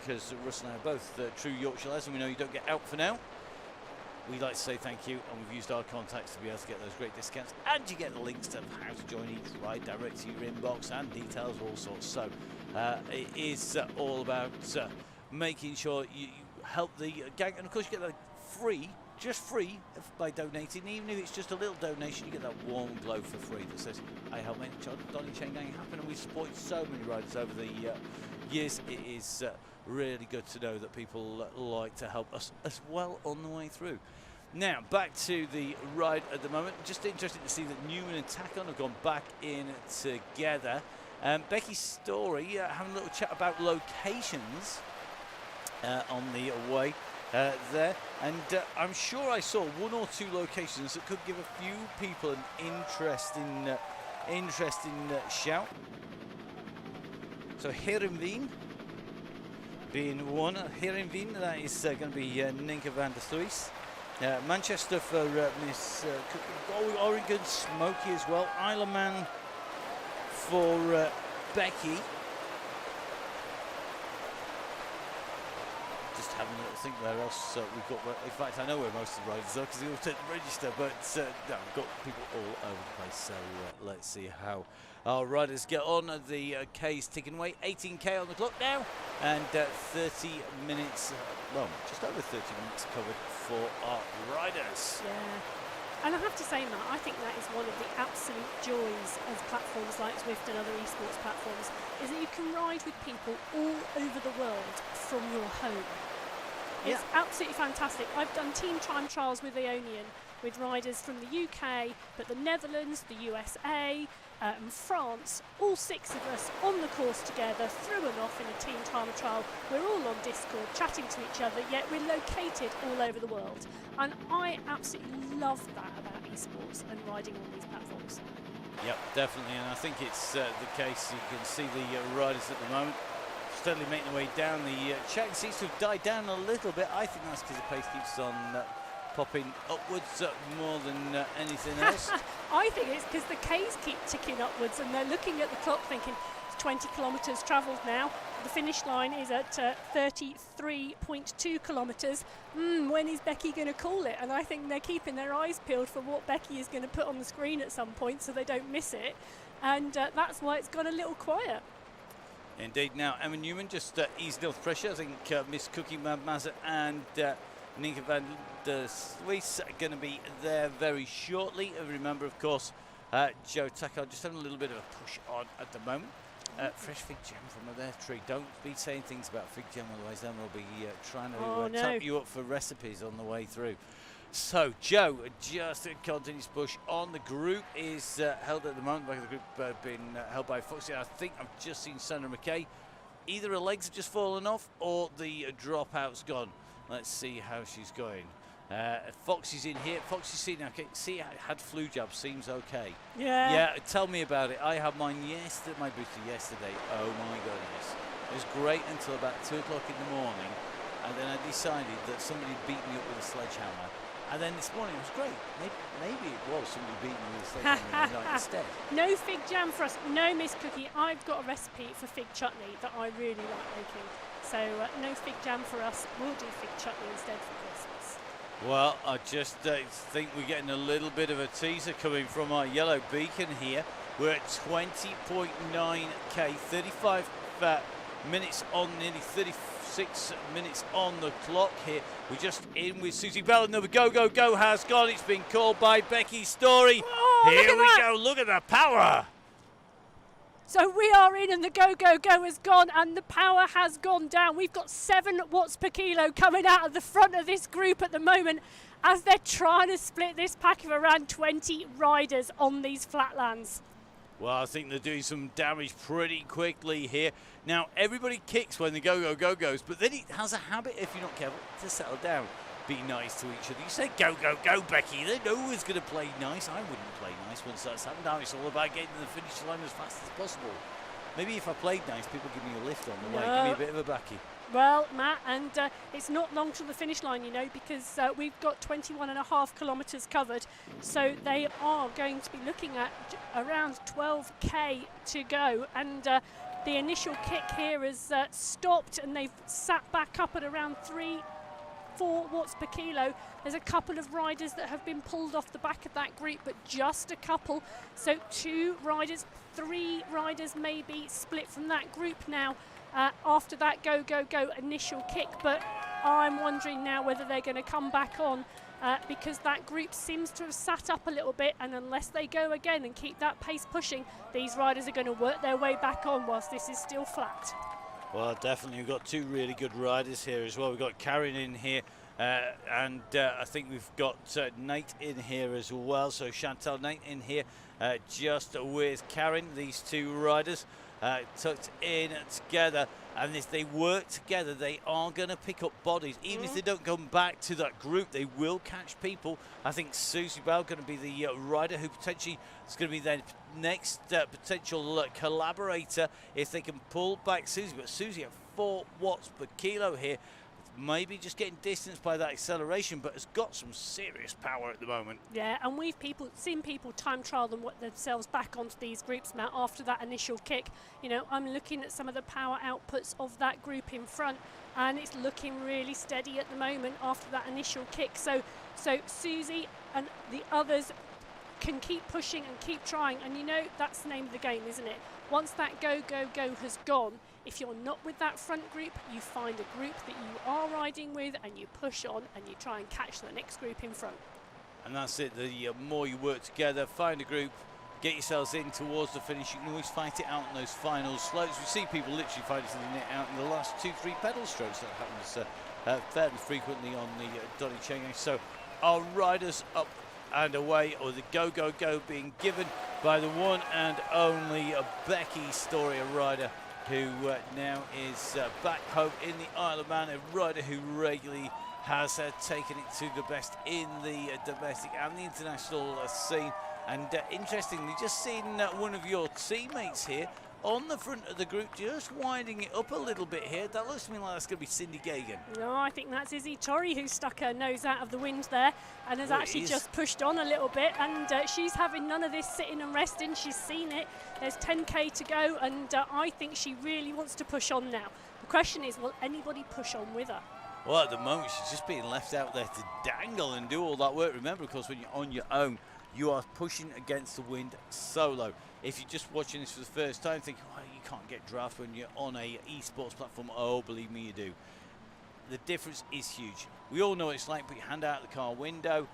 because Russ and I are both true Yorkshire lads, and we know you don't get out for now. We'd like to say thank you, and we've used our contacts to be able to get those great discounts, and you get the links to how to join each ride direct to your inbox and details, all sorts. So it is all about making sure you help the gang, and of course you get that free, just free, by donating. Even if it's just a little donation, you get that warm glow for free that says, I help make Donny Chaingang happen, and we've supported so many riders over the years. It is really good to know that people like to help us as well on the way through. Now, back to the ride at the moment. Just interesting to see that Newman and Tackon have gone back in together. Becky's Story having a little chat about locations on the way there. And I'm sure I saw one or two locations that could give a few people an interesting shout. So Heerenveen being one. Heerenveen, that is going to be Ninka van der Sluis. Manchester for Miss Cookie. Oregon, Smoky as well. Isle of Man for Becky. Just having a little think where else we've got. In fact, I know where most of the riders are because they all take the register, but no, we've got people all over the place. So let's see how our riders get on. The K's ticking away. 18k on the clock now, and 30 minutes, well, just over 30 minutes covered for our riders. Yeah. And I have to say, Matt, I think that is one of the absolute joys of platforms like Zwift and other esports platforms, is that you can ride with people all over the world from your home. It's absolutely fantastic. I've done team time trials with Aeonian with riders from the UK, but the Netherlands, the USA, and France, all 6 of us on the course together, through and off in a team time trial. We're all on Discord chatting to each other, yet we're located all over the world. And I absolutely love that about esports and riding on these platforms. Yep, definitely, and I think it's the case. You can see the riders at the moment steadily making their way down. The check seems to have died down a little bit. I think that's because the pace keeps on popping upwards more than anything else. I think it's because the K's keep ticking upwards and they're looking at the clock thinking it's 20 kilometres travelled now. The finish line is at 33.2 kilometres. When is Becky going to call it? And I think they're keeping their eyes peeled for what Becky is going to put on the screen at some point so they don't miss it. And that's why it's gone a little quiet. Indeed. Now, Emma Newman just easing off pressure. I think Miss Cookie Mazza and Ninka van der Sluis are going to be there very shortly. Remember, of course, Joe Tackon just having a little bit of a push on at the moment. Fresh fig jam from their tree. Don't be saying things about fig jam, otherwise then we'll be trying to tap you up for recipes on the way through. So Joe just continues push on. The group is held at the moment. Back of the group being held by Foxy. I think I've just seen Sandra McKay. Either her legs have just fallen off or the dropout's gone. Let's see how she's going. Foxy's in here. Foxy's seen okay. See, I had flu jab. Seems okay. Yeah. Yeah. Tell me about it. I had mine yesterday. My booster yesterday. Oh my goodness. It was great until about 2 o'clock in the morning, and then I decided that somebody beat me up with a sledgehammer. And then this morning it was great. Maybe it was somebody beating me with a sledgehammer in the night instead. No fig jam for us. No, Miss Cookie. I've got a recipe for fig chutney that I really like making. So no fig jam for us. We'll do fig chutney instead for Christmas. Well, I just think we're getting a little bit of a teaser coming from our yellow beacon here. We're at 20.9k, 35 minutes on, nearly 36 minutes on the clock here. We're just in with Susie Bell. Another go, go, go has gone. It's been called by Becky's Story. Oh, here we go. Look at the power. So we are in and the go, go, go has gone and the power has gone down. We've got 7 watts per kilo coming out of the front of this group at the moment as they're trying to split this pack of around 20 riders on these flatlands. Well, I think they're doing some damage pretty quickly here. Now, everybody kicks when the go, go, go goes, but then it has a habit, if you're not careful, to settle down. Be nice to each other. You say go, go, go, Becky. They know who's going to play nice. I wouldn't play nice once that's happened. Now it's all about getting to the finish line as fast as possible. Maybe if I played nice, people give me a lift on the way. Give me a bit of a backy. Well, Matt, and it's not long to the finish line, you know, because we've got 21.5 kilometres covered. So they are going to be looking at around 12k to go. And the initial kick here has stopped, and they've sat back up at around 3-4 watts per kilo. There's a couple of riders that have been pulled off the back of that group, but just a couple. So 2 riders, 3 riders maybe split from that group now after that go initial kick. But I'm wondering now whether they're going to come back on because that group seems to have sat up a little bit, and unless they go again and keep that pace pushing, these riders are going to work their way back on whilst this is still flat. Well, definitely, we've got 2 really good riders here as well. We've got Karen in here, and I think we've got Nate in here as well. So Chantal, Nate in here, just with Karen. These 2 riders tucked in together, and if they work together, they are going to pick up bodies. Even if they don't come back to that group, they will catch people. I think Susie Bell going to be the rider who potentially is going to be their next potential collaborator if they can pull back Susie. But Susie at 4 watts per kilo here, maybe just getting distanced by that acceleration, but has got some serious power at the moment. Yeah, and we've seen people time trial themselves back onto these groups, Matt, after that initial kick. You know, I'm looking at some of the power outputs of that group in front, and it's looking really steady at the moment after that initial kick. So Susie and the others can keep pushing and keep trying, and you know that's the name of the game, isn't it? Once that go has gone, if you're not with that front group, you find a group that you are riding with and you push on and you try and catch the next group in front. And that's it, the more you work together, find a group, get yourselves in towards the finish. You can always fight it out in those final slopes. We see people literally fighting it out in the last 2-3 pedal strokes. That happens fairly frequently on the Donny Chaingang. So our riders up and away, or the go being given by the one and only Becky Story, a rider who now is back home in the Isle of Man, a rider who regularly has taken it to the best in the domestic and the international scene. And interestingly, just seeing one of your teammates here on the front of the group, just winding it up a little bit here. That looks to me like that's going to be Cindy Gagan. No, I think that's Izzy Torrey who stuck her nose out of the wind there and has actually just pushed on a little bit, and she's having none of this sitting and resting. She's seen it. There's 10k to go, and I think she really wants to push on now. The question is, will anybody push on with her? Well, at the moment, she's just being left out there to dangle and do all that work. Remember, of course, when you're on your own, you are pushing against the wind solo. If you're just watching this for the first time, thinking, well, you can't get draft when you're on a esports platform. Oh, believe me, you do. The difference is huge. We all know what it's like. Put your hand out the car window,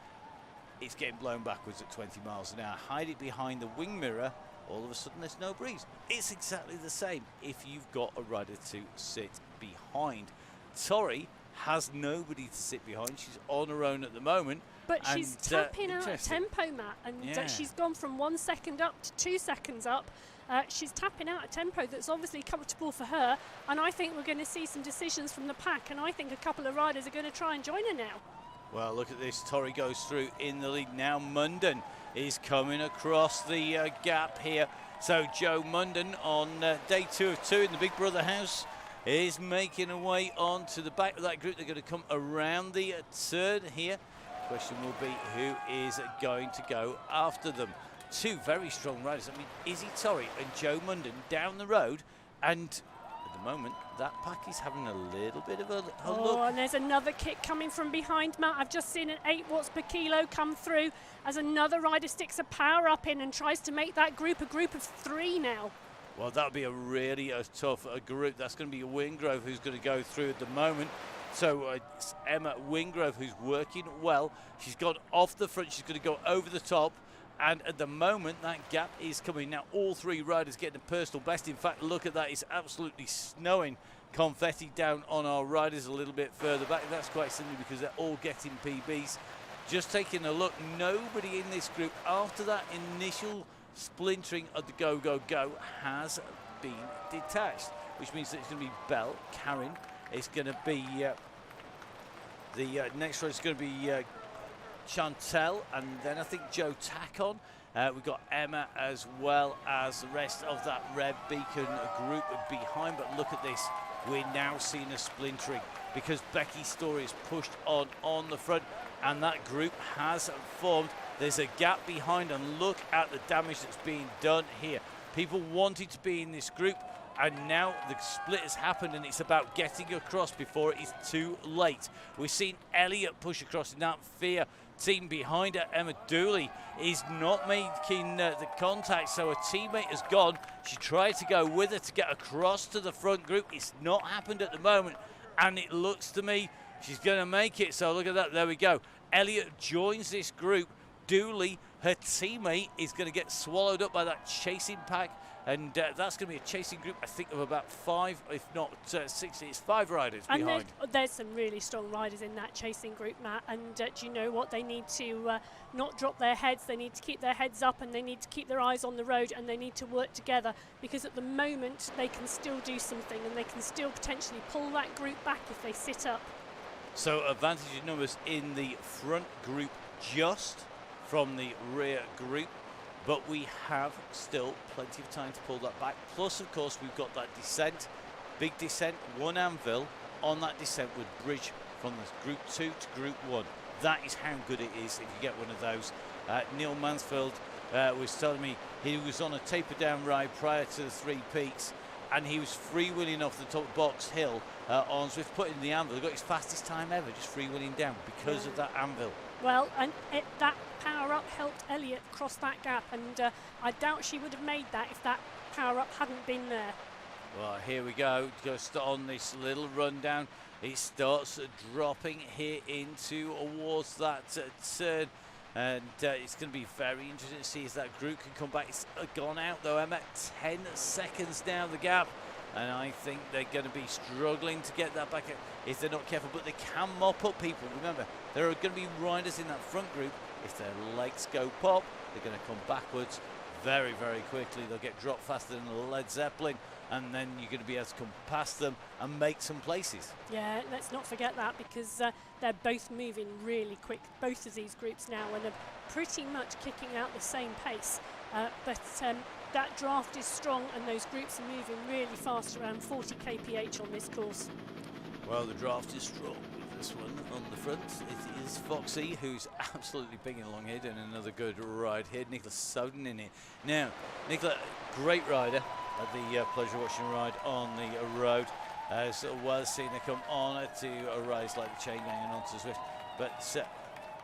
it's getting blown backwards at 20 miles an hour. Hide it behind the wing mirror, all of a sudden there's no breeze. It's exactly the same if you've got a rider to sit behind. Tori has nobody to sit behind. She's on her own at the moment. But she's tapping out tempo, Matt, and she's gone from 1 second up to 2 seconds up. She's tapping out a tempo that's obviously comfortable for her, and I think we're going to see some decisions from the pack, and I think a couple of riders are going to try and join her now. Well, look at this. Tori goes through in the lead. Now Munden is coming across the gap here. So Joe Munden on day 2 of 2 in the Big Brother house is making her way on to the back of that group. They're going to come around the turn here. Question will be who is going to go after them. 2 very strong riders. I mean, Izzy Torrey and Joe Munden down the road, and at the moment that pack is having a little bit of a look. Oh, and there's another kick coming from behind, Matt. I've just seen an 8 watts per kilo come through as another rider sticks a power up in and tries to make that group a group of 3 now. Well, that would be a really tough group. That's going to be a Wingrove who's going to go through at the moment. So it's Emma Wingrove who's working well. She's gone off the front. She's going to go over the top. And at the moment, that gap is coming. Now, all 3 riders getting a personal best. In fact, look at that. It's absolutely snowing confetti down on our riders a little bit further back. That's quite simply because they're all getting PBs. Just taking a look, nobody in this group after that initial splintering of the go has been detached, which means that it's going to be Belle, Karen. It's going to be the next one is going to be Chantel, and then I think Joe Tackon. We've got Emma as well as the rest of that Red Beacon group behind. But look at this, we're now seeing a splintering because Becky Story is pushed on the front, and that group has formed. There's a gap behind, and look at the damage that's being done here. People wanted to be in this group, And now the split has happened, and it's about getting across before it is too late. We've seen Elliott push across in that fear. Team behind her, Emma Dooley, is not making the contact, so her teammate has gone. She tried to go with her to get across to the front group. It's not happened at the moment, and it looks to me she's going to make it. So look at that, there we go. Elliott joins this group. Dooley, her teammate, is going to get swallowed up by that chasing pack, and that's going to be a chasing group, I think, of about 5, if not 6. It's 5 riders and behind. There's some really strong riders in that chasing group, Matt, and do you know what? They need to not drop their heads. They need to keep their heads up, and they need to keep their eyes on the road, and they need to work together, because at the moment they can still do something, and they can still potentially pull that group back if they sit up. So advantage in numbers in the front group, just from the rear group, but we have still plenty of time to pull that back. Plus, of course, we've got that descent, big descent, 1 anvil on that descent would bridge from the group 2 to group 1. That is how good it is if you get one of those. Neil Mansfield was telling me he was on a taper down ride prior to the 3 peaks, and he was freewheeling off the top box hill on Swift, putting the anvil. He got his fastest time ever just freewheeling down because of that anvil. Well, and that power-up helped Elliott cross that gap, and I doubt she would have made that if that power-up hadn't been there. Well, here we go, just on this little rundown. It starts dropping here into towards that turn, and it's going to be very interesting to see if that group can come back. It's gone out though, Emma. 10 seconds down the gap, and I think they're going to be struggling to get that back if they're not careful, but they can mop up people. Remember, there are going to be riders in that front group. If their legs go pop, they're going to come backwards very, very quickly. They'll get dropped faster than a Led Zeppelin, and then you're going to be able to come past them and make some places. Yeah, let's not forget that, because they're both moving really quick, both of these groups now, and are pretty much kicking out the same pace. But that draft is strong, and those groups are moving really fast, around 40 kph on this course. Well, the draft is strong with this one on the front. It is Foxy, who's absolutely pinging along here, doing another good ride here. Nicola Soden in it. Now, Nicola, great rider. Had the pleasure watching a ride on the road, as well as seeing her come on to a race like the Chaingang and onto Swift. But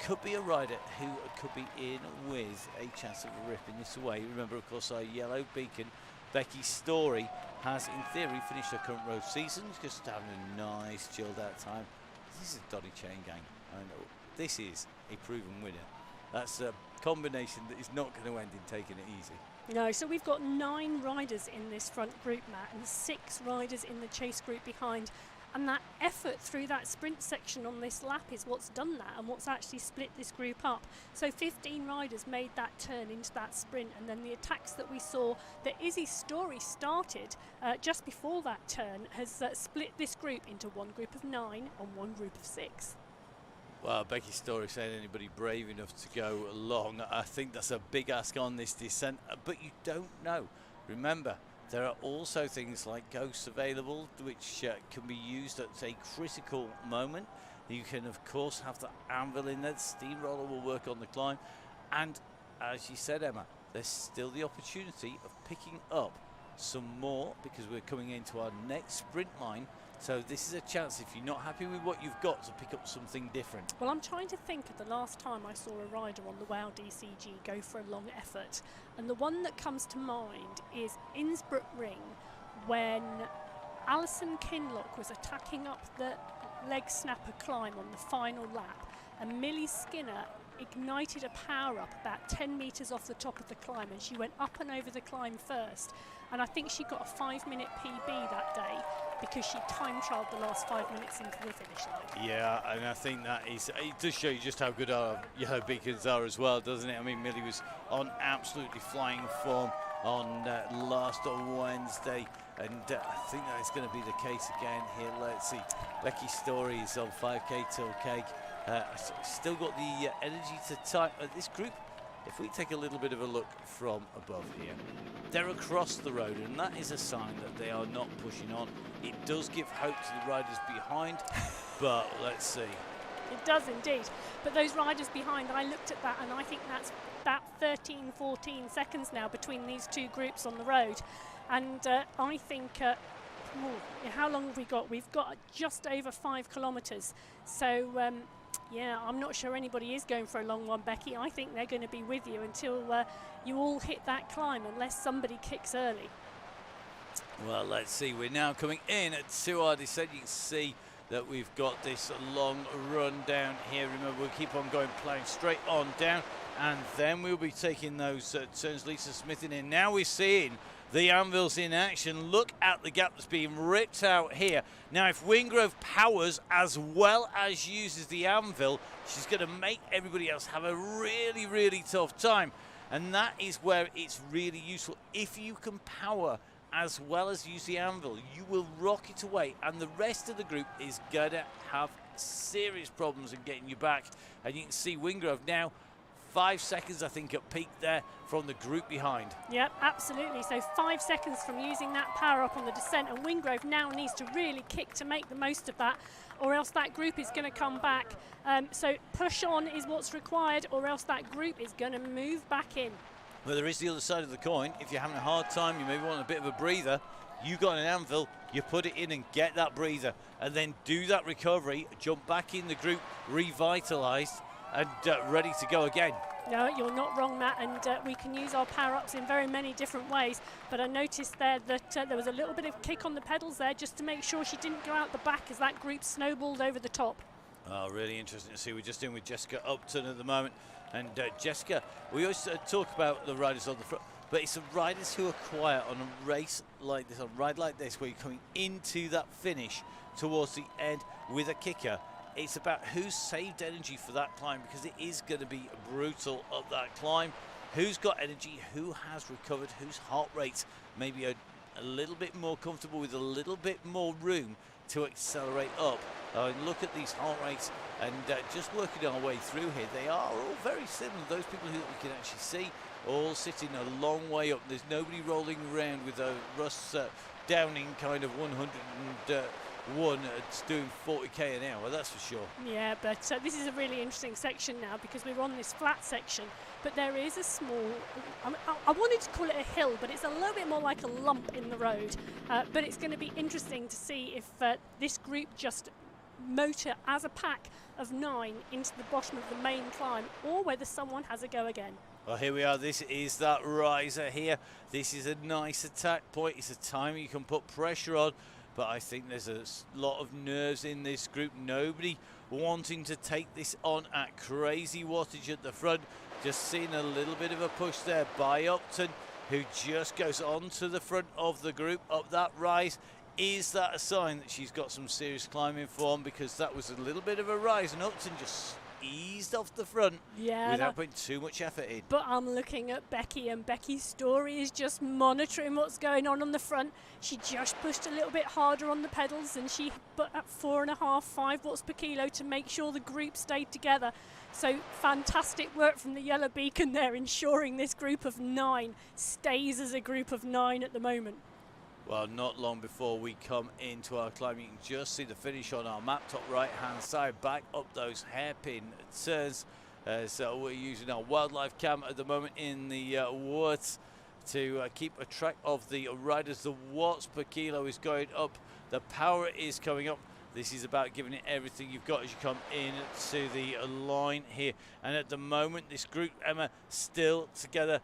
could be a rider who could be in with a chance of ripping this away. Remember, of course, our yellow beacon, Becky Story, has in theory finished her current road season, just having a nice chilled out time. This is Donny Chaingang, and this is a proven winner. That's a combination that is not going to end in taking it easy. No, so we've got 9 riders in this front group, Matt, and 6 riders in the chase group behind. And that effort through that sprint section on this lap is what's done that, and what's actually split this group up. So 15 riders made that turn into that sprint, and then the attacks that we saw that Izzy Story started just before that turn has split this group into one group of 9 and one group of 6. Well, Becky Story saying anybody brave enough to go along. I think that's a big ask on this descent, but you don't know. Remember, there are also things like ghosts available, which can be used at a critical moment. You can, of course, have the anvil in there. The steamroller will work on the climb. And as you said, Emma, there's still the opportunity of picking up some more, because we're coming into our next sprint line. So this is a chance, if you're not happy with what you've got, to pick up something different. Well, I'm trying to think of the last time I saw a rider on the WOW DCG go for a long effort. And the one that comes to mind is Innsbruck Ring, when Alison Kinlock was attacking up the leg snapper climb on the final lap, and Millie Skinner ignited a power up about 10 metres off the top of the climb, and she went up and over the climb first. And I think she got a 5-minute PB that day, because she time trialled the last 5 minutes into the finish line. Yeah, and I think that is, it does show you just how good our yellow beacons are as well, doesn't it? I mean, Millie was on absolutely flying form on last Wednesday, and I think that is going to be the case again here. Let's see, Becky Story is on 5k till cake. Still got the energy to type this group. If we take a little bit of a look from above here, they're across the road, and that is a sign that they are not pushing on. It does give hope to the riders behind, but let's see. It does indeed. But those riders behind, I looked at that and I think that's about 13, 14 seconds now between these two groups on the road. And I think, how long have we got? We've got just over 5 kilometres. So, yeah, I'm not sure anybody is going for a long one, Becky. I think they're going to be with you until you all hit that climb, unless somebody kicks early. Well, let's see. We're now coming in to our descent. You can see that we've got this long run down here. Remember, we'll keep on going, ploughing straight on down, and then we'll be taking those turns. Lisa Smith in. Now we're seeing the anvils in action. Look at the gap that's being ripped out here. Now, if Wingrove powers as well as uses the anvil, she's going to make everybody else have a really, really tough time. And that is where it's really useful. If you can power as well as use the anvil, you will rock it away, and the rest of the group is going to have serious problems in getting you back. And you can see Wingrove now 5 seconds, I think, at peak there from the group behind. Yep, absolutely. So 5 seconds from using that power up on the descent, and Wingrove now needs to really kick to make the most of that, or else that group is going to come back. So push on is what's required, or else that group is going to move back in. Well, there is the other side of the coin. If you're having a hard time, you maybe want a bit of a breather, you got an anvil, you put it in and get that breather, and then do that recovery, jump back in the group, revitalised, and ready to go again. No, you're not wrong, Matt, and we can use our power-ups in very many different ways, but I noticed there that there was a little bit of kick on the pedals there just to make sure she didn't go out the back as that group snowballed over the top. Oh, really interesting to see. We're just in with Jessica Upton at the moment, and Jessica, we always talk about the riders on the front, but it's the riders who are quiet on a race like this, on a ride like this, where you're coming into that finish towards the end with a kicker. It's about who's saved energy for that climb, because it is going to be brutal up that climb. Who's got energy, who has recovered, whose heart rate's maybe a little bit more comfortable with a little bit more room to accelerate up. Look at these heart rates, and just working our way through here, they are all very similar. Those people who we can actually see all sitting a long way up. There's nobody rolling around with a Russ Downing kind of 101 doing 40k an hour, that's for sure. Yeah, but this is a really interesting section now, because we're on this flat section, but there is a small, I wanted to call it a hill, but it's a little bit more like a lump in the road. But it's going to be interesting to see if this group just motor as a pack of 9 into the bottom of the main climb, or whether someone has a go again. Well, here we are. This is that riser here. This is a nice attack point. It's a time you can put pressure on, but I think there's a lot of nerves in this group. Nobody wanting to take this on at crazy wattage at the front. Just seeing a little bit of a push there by Upton, who just goes on to the front of the group up that rise. Is that a sign that she's got some serious climbing form? Because that was a little bit of a rise, and Upton just eased off the front without putting too much effort in. But I'm looking at Becky, and Becky's story is just monitoring what's going on the front. She just pushed a little bit harder on the pedals, and she put at 4.5, 5 watts per kilo to make sure the group stayed together. So fantastic work from the yellow beacon there, ensuring this group of 9 stays as a group of 9 at the moment. Well, not long before we come into our climb, you can just see the finish on our map, top right-hand side, back up those hairpin turns. So we're using our wildlife cam at the moment in the woods to keep a track of the riders. The watts per kilo is going up, the power is coming up. This is about giving it everything you've got as you come in to the line here. And at the moment, this group, Emma, still together.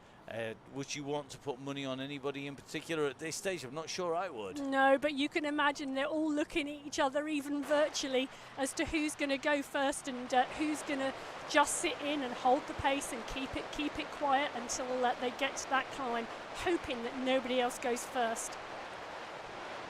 Would you want to put money on anybody in particular at this stage? I'm not sure I would. No, but you can imagine they're all looking at each other, even virtually, as to who's going to go first and who's going to just sit in and hold the pace and keep it quiet until they get to that climb, hoping that nobody else goes first.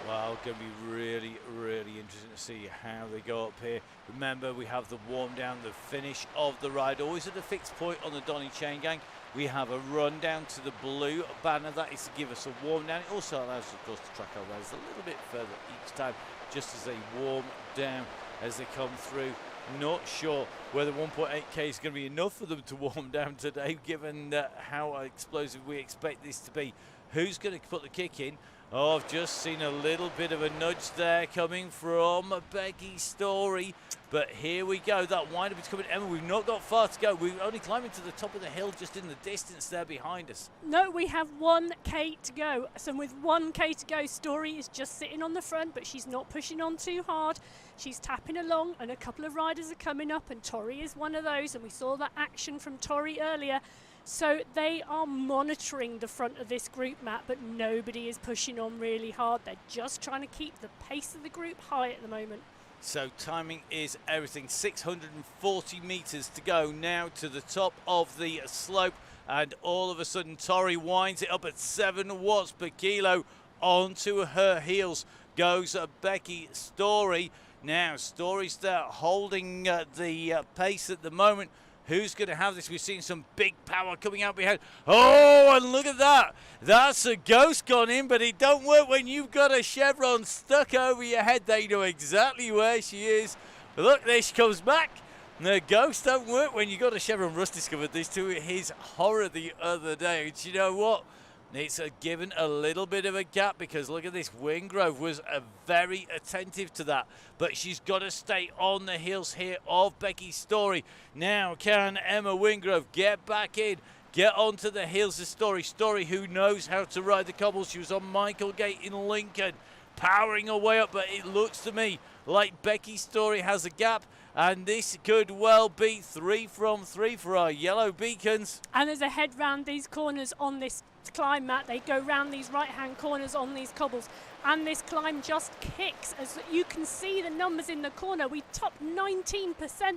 Well, going to be really, really interesting to see how they go up here. Remember, we have the warm down, the finish of the ride, always at a fixed point on the Donny Chaingang. We have a run down to the blue banner. That is to give us a warm down. It also allows us, of course, to track our riders a little bit further each time, just as they warm down as they come through. Not sure whether 1.8k is going to be enough for them to warm down today, given how explosive we expect this to be. Who's going to put the kick in? Oh, I've just seen a little bit of a nudge there coming from Becky Story, But here we go. That wind-up is coming. Emma, we've not got far to go. We're only climbing to the top of the hill just in the distance there behind us. No, we have 1k to go. So with 1k to go, Story is just sitting on the front, but she's not pushing on too hard. She's tapping along, and a couple of riders are coming up, and Tori is one of those, and we saw that action from Tori earlier. So they are monitoring the front of this group, Matt, but nobody is pushing on really hard. They're just trying to keep the pace of the group high at the moment. So timing is everything. 640 metres to go now to the top of the slope. And all of a sudden, Tori winds it up at 7 watts per kilo. Onto her heels goes Becky Story. Now, Story's there holding the pace at the moment. Who's going to have this? We've seen some big power coming out behind. Oh, and look at that. That's a ghost gone in, but it don't work when you've got a chevron stuck over your head. They know exactly where she is. Look, there she comes back. The ghost don't work when you got a chevron. Russ discovered this to his horror the other day. And you know what? It's given a little bit of a gap because look at this. Wingrove was very attentive to that. But she's got to stay on the heels here of Becky Story. Now, can Emma Wingrove get back in? Get onto the heels of Story. Story, who knows how to ride the cobbles. She was on Michaelgate in Lincoln, powering her way up. But it looks to me like Becky Story has a gap. And this could well be 3 from 3 for our yellow beacons. And as I head round these corners on this climb, Matt, they go round these right-hand corners on these cobbles. And this climb just kicks. As you can see the numbers in the corner, we topped 19%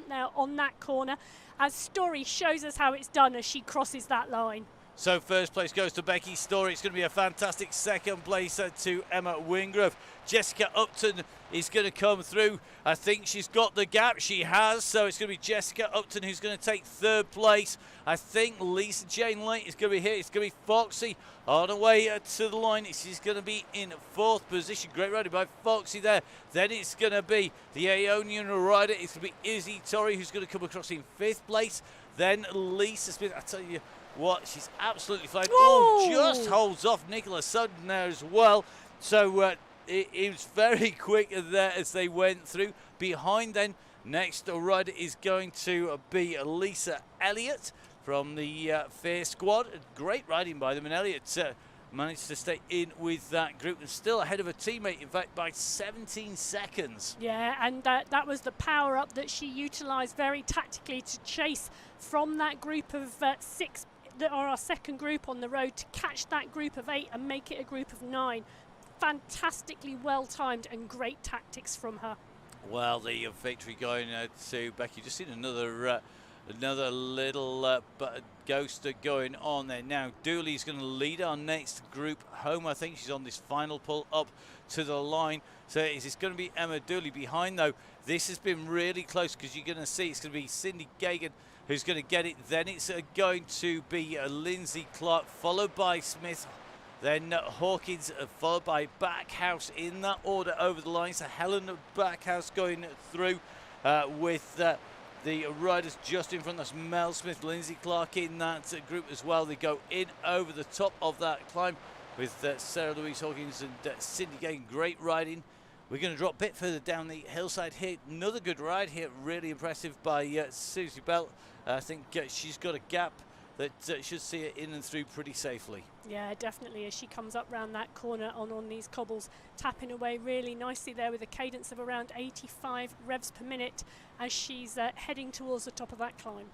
now on that corner. As Story shows us how it's done as she crosses that line. So first place goes to Becky Story. It's going to be a fantastic second place to Emma Wingrove. Jessica Upton is going to come through. I think she's got the gap. She has. So it's going to be Jessica Upton who's going to take third place. I think Lisa Jane Light is going to be here. It's going to be Foxy on her way to the line. She's going to be in fourth position. Great riding by Foxy there. Then it's going to be the Aeonian rider. It's going to be Izzy Torrey who's going to come across in fifth place. Then Lisa Smith. I tell you what, she's absolutely flying. Oh, just holds off Nicola Sutton there as well. So it was very quick there as they went through. Behind then, next rider is going to be Lisa Elliott from the Fair Squad. Great riding by them, and Elliott managed to stay in with that group and still ahead of a teammate, in fact, by 17 seconds. Yeah, and that was the power-up that she utilised very tactically to chase from that group of 6 that are our second group on the road to catch that group of 8 and make it a group of 9. Fantastically well timed and great tactics from her. Well, the victory going to Becky. Just seen another little ghost going on there. Now Dooley's going to lead our next group home. I think she's on this final pull up to the line. So it's going to be Emma Dooley behind though. This has been really close because you're going to see it's going to be Cindy Gagan who's going to get it. Then it's going to be Lindsay Clark, followed by Smith. Then Hawkins, followed by Backhouse in that order over the line. So Helen Backhouse going through with the riders just in front. That's Mel Smith, Lindsay Clark in that group as well. They go in over the top of that climb with Sarah Louise Hawkins and Cindy Gagan. Great riding. We're going to drop a bit further down the hillside here. Another good ride here. Really impressive by Susie Bell. I think she's got a gap that should see her in and through pretty safely. Yeah, definitely, as she comes up round that corner on these cobbles, tapping away really nicely there with a cadence of around 85 revs per minute as she's heading towards the top of that climb.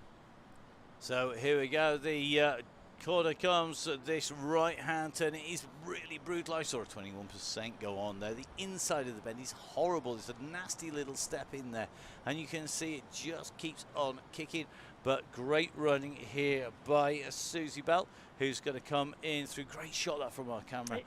So here we go. The corner comes, this right-hand turn. It is really brutal. I saw a 21% go on there. The inside of the bend is horrible. There's a nasty little step in there, and you can see it just keeps on kicking. But great running here by Susie Bell, who's going to come in through. Great shot that from our camera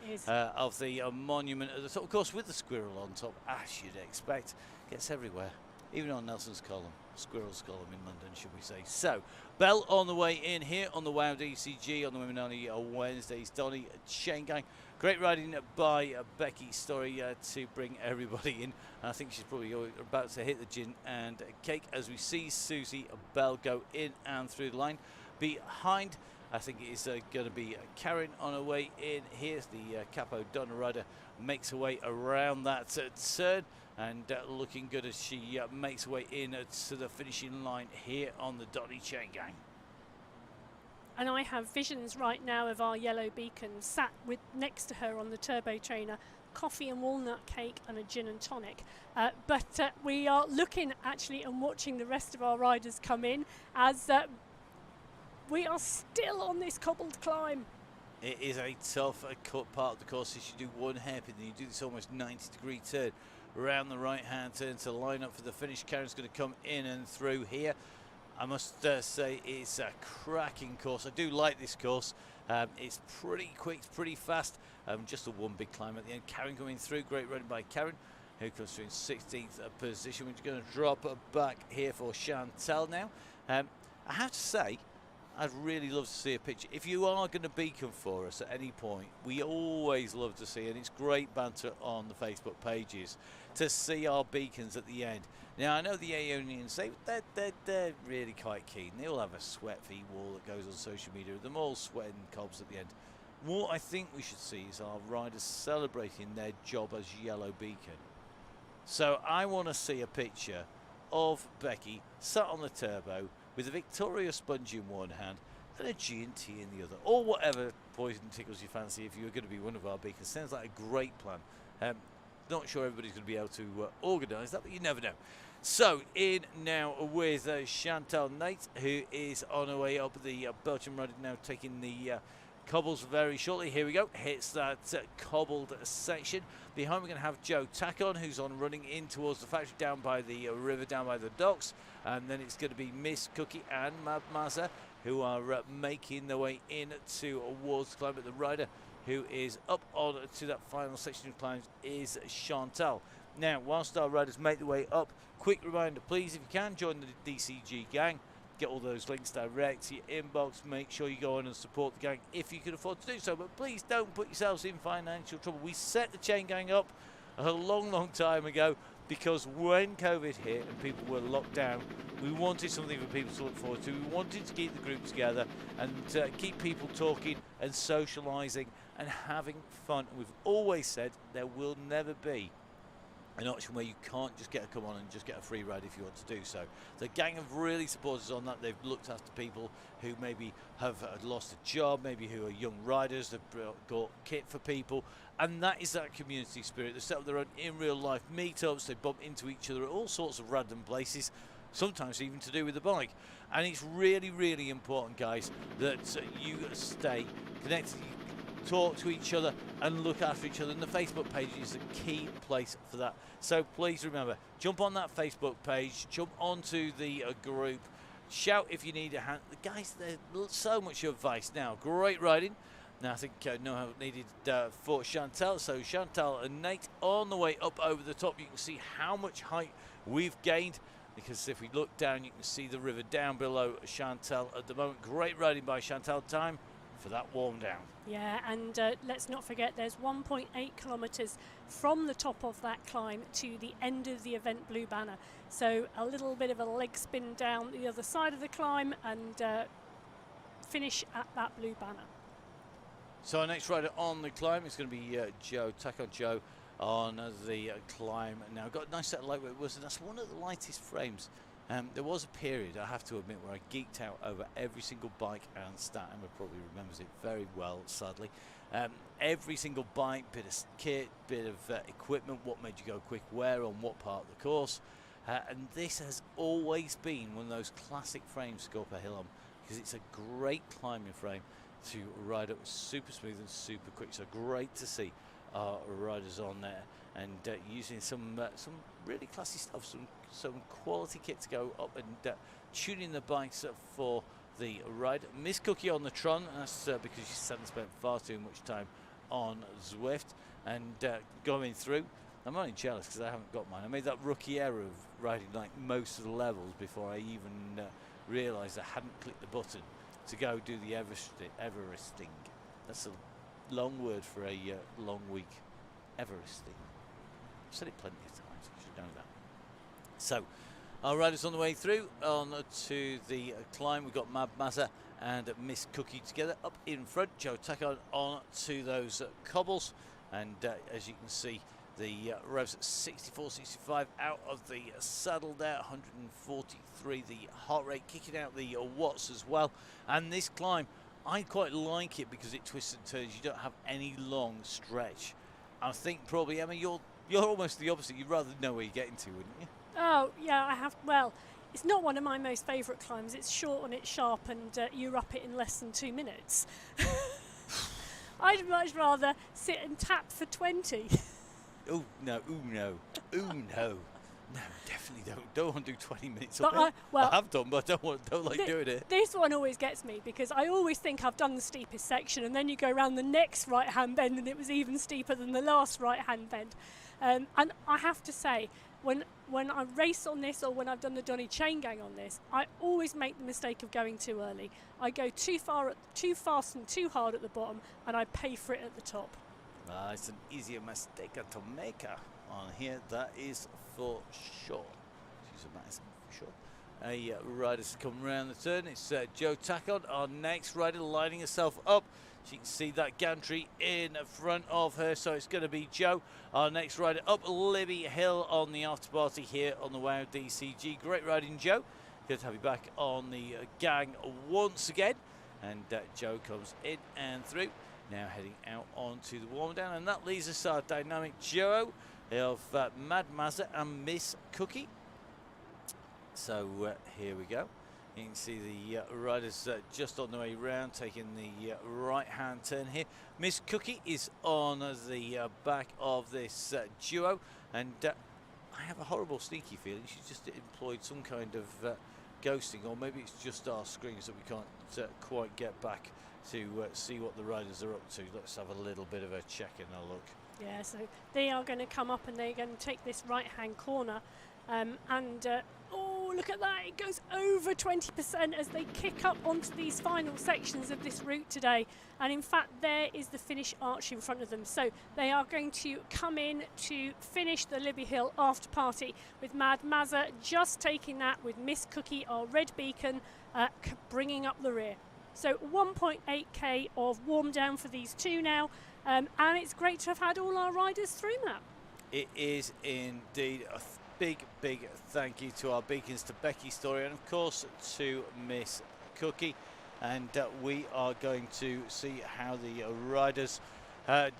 of the monument at the top. Of course, with the squirrel on top, as you'd expect, gets everywhere. Even on Nelson's column, Squirrel's column in London, should we say. So, Bell on the way in here on the WOW DCG on the Women Only Wednesdays. Donny Chaingang. Great riding by Becky Story to bring everybody in. And I think she's probably about to hit the gin and cake as we see Susie Bell go in and through the line. Behind, I think it is going to be Karen on her way in. Here's the Capo Donna rider, makes her way around that turn. and looking good as she makes her way in to the finishing line here on the Donny Chaingang. And I have visions right now of our yellow beacon sat with next to her on the turbo trainer, coffee and walnut cake and a gin and tonic. But we are looking actually and watching the rest of our riders come in as we are still on this cobbled climb. It is a tough cut part of the course as you do one hairpin, then you do this almost 90-degree turn around the right-hand turn to line up for the finish. Karen's going to come in and through here. I must say it's a cracking course. I do like this course. It's pretty quick, it's pretty fast. Just a one big climb at the end. Karen coming through, great running by Karen, who comes through in 16th position. We're going to drop back here for Chantal now. I have to say, I'd really love to see a picture. If you are going to beacon for us at any point, we always love to see, and it's great banter on the Facebook pages, to see our beacons at the end. Now, I know the Aeonians say they're really quite keen. They all have a sweat feet wall that goes on social media. Them all sweating cobs at the end. What I think we should see is our riders celebrating their job as yellow beacon. So I want to see a picture of Becky sat on the turbo with a Victoria sponge in one hand and a G&T in the other, or whatever poison tickles you fancy if you're going to be one of our beacons. Sounds like a great plan. Not sure everybody's going to be able to organise that, but you never know. So in now with Chantal Nate, who is on her way up the Belgian rider, now taking the cobbles very shortly. Here we go, hits that cobbled section. Behind we're going to have Joe Tackon, who's on running in towards the factory down by the river, down by the docks. And then it's going to be Miss Cookie and Mad Mazza, who are making their way in towards the climb. But the rider who is up on to that final section of climbs is Chantal. Now, whilst our riders make their way up, quick reminder, please, if you can, join the DCG gang. Get all those links direct to your inbox. Make sure you go on and support the gang if you can afford to do so. But please don't put yourselves in financial trouble. We set the chain gang up a long time ago because when COVID hit and people were locked down, we wanted something for people to look forward to. We wanted to keep the group together and keep people talking and socialising and having fun. And we've always said there will never be an option where you can't just get a come on and just get a free ride if you want to do so. The gang have really supported us on that. They've looked after people who maybe have lost a job, maybe who are young riders. They've got kit for people, and that is that community spirit. They set up their own in real life meetups. They bump into each other at all sorts of random places, sometimes even to do with the bike. And it's really important, guys, that you stay connected, talk to each other and look after each other, and the Facebook page is a key place for that. So please remember, jump on that Facebook page, jump onto the group, shout if you need a hand. The guys, there's so much advice now. Great riding. Now I think no help needed for Chantal. So Chantal and Nate on the way up over the top. You can see how much height we've gained, because if we look down you can see the river down below Chantal at the moment. Great riding by Chantal. Time for that warm down. Yeah, and let's not forget there's 1.8 kilometres from the top of that climb to the end of the event Blue Banner. So a little bit of a leg spin down the other side of the climb and finish at that Blue Banner. So our next rider on the climb is going to be Joe, Tackon Joe on the climb. Now got a nice set of lightweight wheels, and that's one of the lightest frames. There was a period, I have to admit, where I geeked out over every single bike and stat. Emma probably remembers it very well, sadly. Every single bike, bit of kit, bit of equipment, what made you go quick where on what part of the course. And this has always been one of those classic frames to go up a hill on, because it's a great climbing frame to ride up super smooth and super quick. So great to see our riders on there and using some really classy stuff, some quality kit to go up and tuning the bikes up for the ride. Miss Cookie on the Tron, and that's because she hadn't spent far too much time on Zwift and going through. I'm only jealous because I haven't got mine. I made that rookie error of riding like most of the levels before I even realised I hadn't clicked the button to go do the Everesting. That's a long word for a long week. Everesting. I've said it plenty of times, I should know that. So, our riders on the way through, on to the climb. We've got Mad Mazza and Miss Cookie together up in front. Joe Tackon on to those cobbles. And as you can see, The revs at 64, 65 out of the saddle there, 143. The heart rate kicking out the watts as well. And this climb, I quite like it because it twists and turns. You don't have any long stretch. I think probably, Emma, you're almost the opposite. You'd rather know where you're getting to, wouldn't you? Oh, yeah, I have. Well, it's not one of my most favourite climbs. It's short and it's sharp, and you're up it in less than 2 minutes. I'd much rather sit and tap for 20. Oh no, ooh no, ooh no. No, definitely don't want to do 20 minutes But up it. I have done, but I don't like doing it. This one always gets me because I always think I've done the steepest section, and then you go around the next right-hand bend and it was even steeper than the last right-hand bend. And I have to say, when I race on this or when I've done the Donny Chaingang on this, I always make the mistake of going too early. I go too fast and too hard at the bottom, and I pay for it at the top. It's an easier mistake to make on here, that is for sure. For sure. A rider's come round the turn. It's Joe Tackon, our next rider, lining herself up. She can see that gantry in front of her, so it's going to be Joe, our next rider, up Libby Hill on the after party here on the WOW DCG. Great riding, Joe. Good to have you back on the gang once again. And Joe comes in and through. Now heading out onto the warm down, and that leaves us our dynamic duo of Mad Mazza and Miss Cookie. So here we go. You can see the riders just on the way round, taking the right hand turn here. Miss Cookie is on the back of this duo, and I have a horrible sneaky feeling she's just employed some kind of ghosting, or maybe it's just our screens that we can't quite get back to see what the riders are up to. Let's have a little bit of a check and a look. Yeah, so they are going to come up and they're going to take this right-hand corner, oh, look at that, it goes over 20% as they kick up onto these final sections of this route today. And in fact, there is the finish arch in front of them. So they are going to come in to finish the Libby Hill after party with Mad Mazza just taking that, with Miss Cookie, our red beacon, bringing up the rear. So 1.8k of warm down for these two now, and it's great to have had all our riders through that. It is indeed. A big thank you to our beacons, to Becky Story, and of course to Miss Cookie. And we are going to see how the riders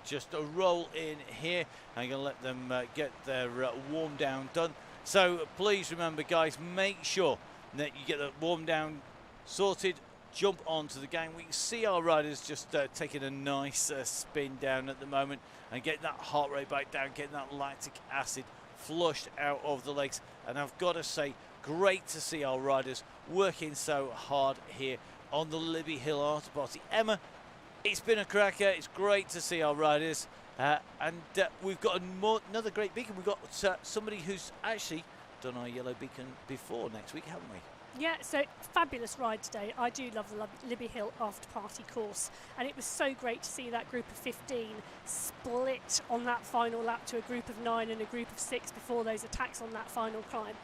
just roll in here. I'm going to let them get their warm down done. So please remember, guys, make sure that you get the warm down sorted. Jump onto the gang. We can see our riders just taking a nice spin down at the moment and getting that heart rate back down, getting that lactic acid flushed out of the legs. And I've got to say, great to see our riders working so hard here on the Libby Hill after party. Emma, it's been a cracker. It's great to see our riders, and we've got another great beacon. We've got somebody who's actually done our yellow beacon before next week, haven't we? Yeah, so fabulous ride today. I do love the Libby Hill after party course, and it was so great to see that group of 15 split on that final lap to a group of 9 and a group of 6 before those attacks on that final climb.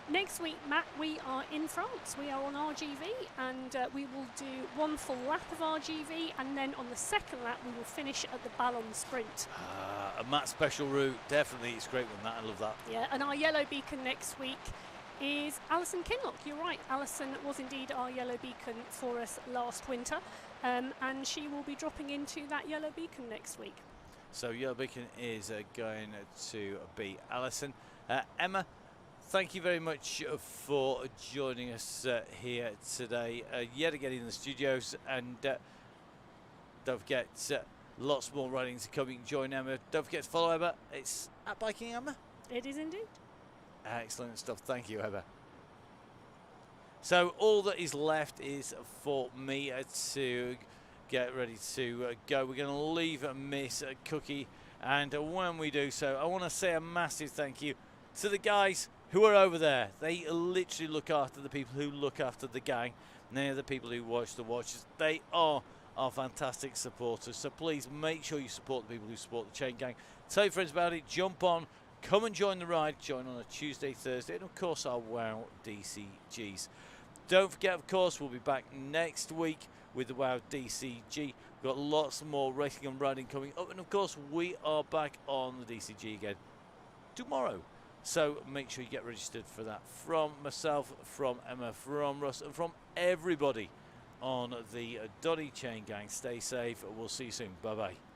Next week, Matt, we are in France. We are on RGV, and we will do one full lap of RGV, and then on the second lap we will finish at the Ballon Sprint. A Matt special route, definitely. It's a great one, that. I love that. Yeah, and our yellow beacon next week is Alison Kinlock. You're right, Alison was indeed our yellow beacon for us last winter, and she will be dropping into that yellow beacon next week. So yellow beacon is going to be Alison. Emma, thank you very much for joining us here today, yet again in the studios, and don't forget lots more riding to come. You can join Emma. Don't forget to follow Emma. It's at Biking Emma. It is indeed. Excellent stuff. Thank you, Emma. So all that is left is for me to get ready to go. We're going to leave Miss Cookie, and when we do so, I want to say a massive thank you to the guys who are over there. They literally look after the people who look after the gang. And they're the people who watch the watches. They are our fantastic supporters. So please make sure you support the people who support the Chain Gang. Tell your friends about it. Jump on. Come and join the ride. Join on a Tuesday, Thursday, and of course our WOW DCGs. Don't forget, of course, we'll be back next week with the WOW DCG. We've got lots more racing and riding coming up. And, of course, we are back on the DCG again tomorrow. So make sure you get registered for that. From myself, from Emma, from Russ, and from everybody on the Donny Chaingang. Stay safe. We'll see you soon. Bye-bye.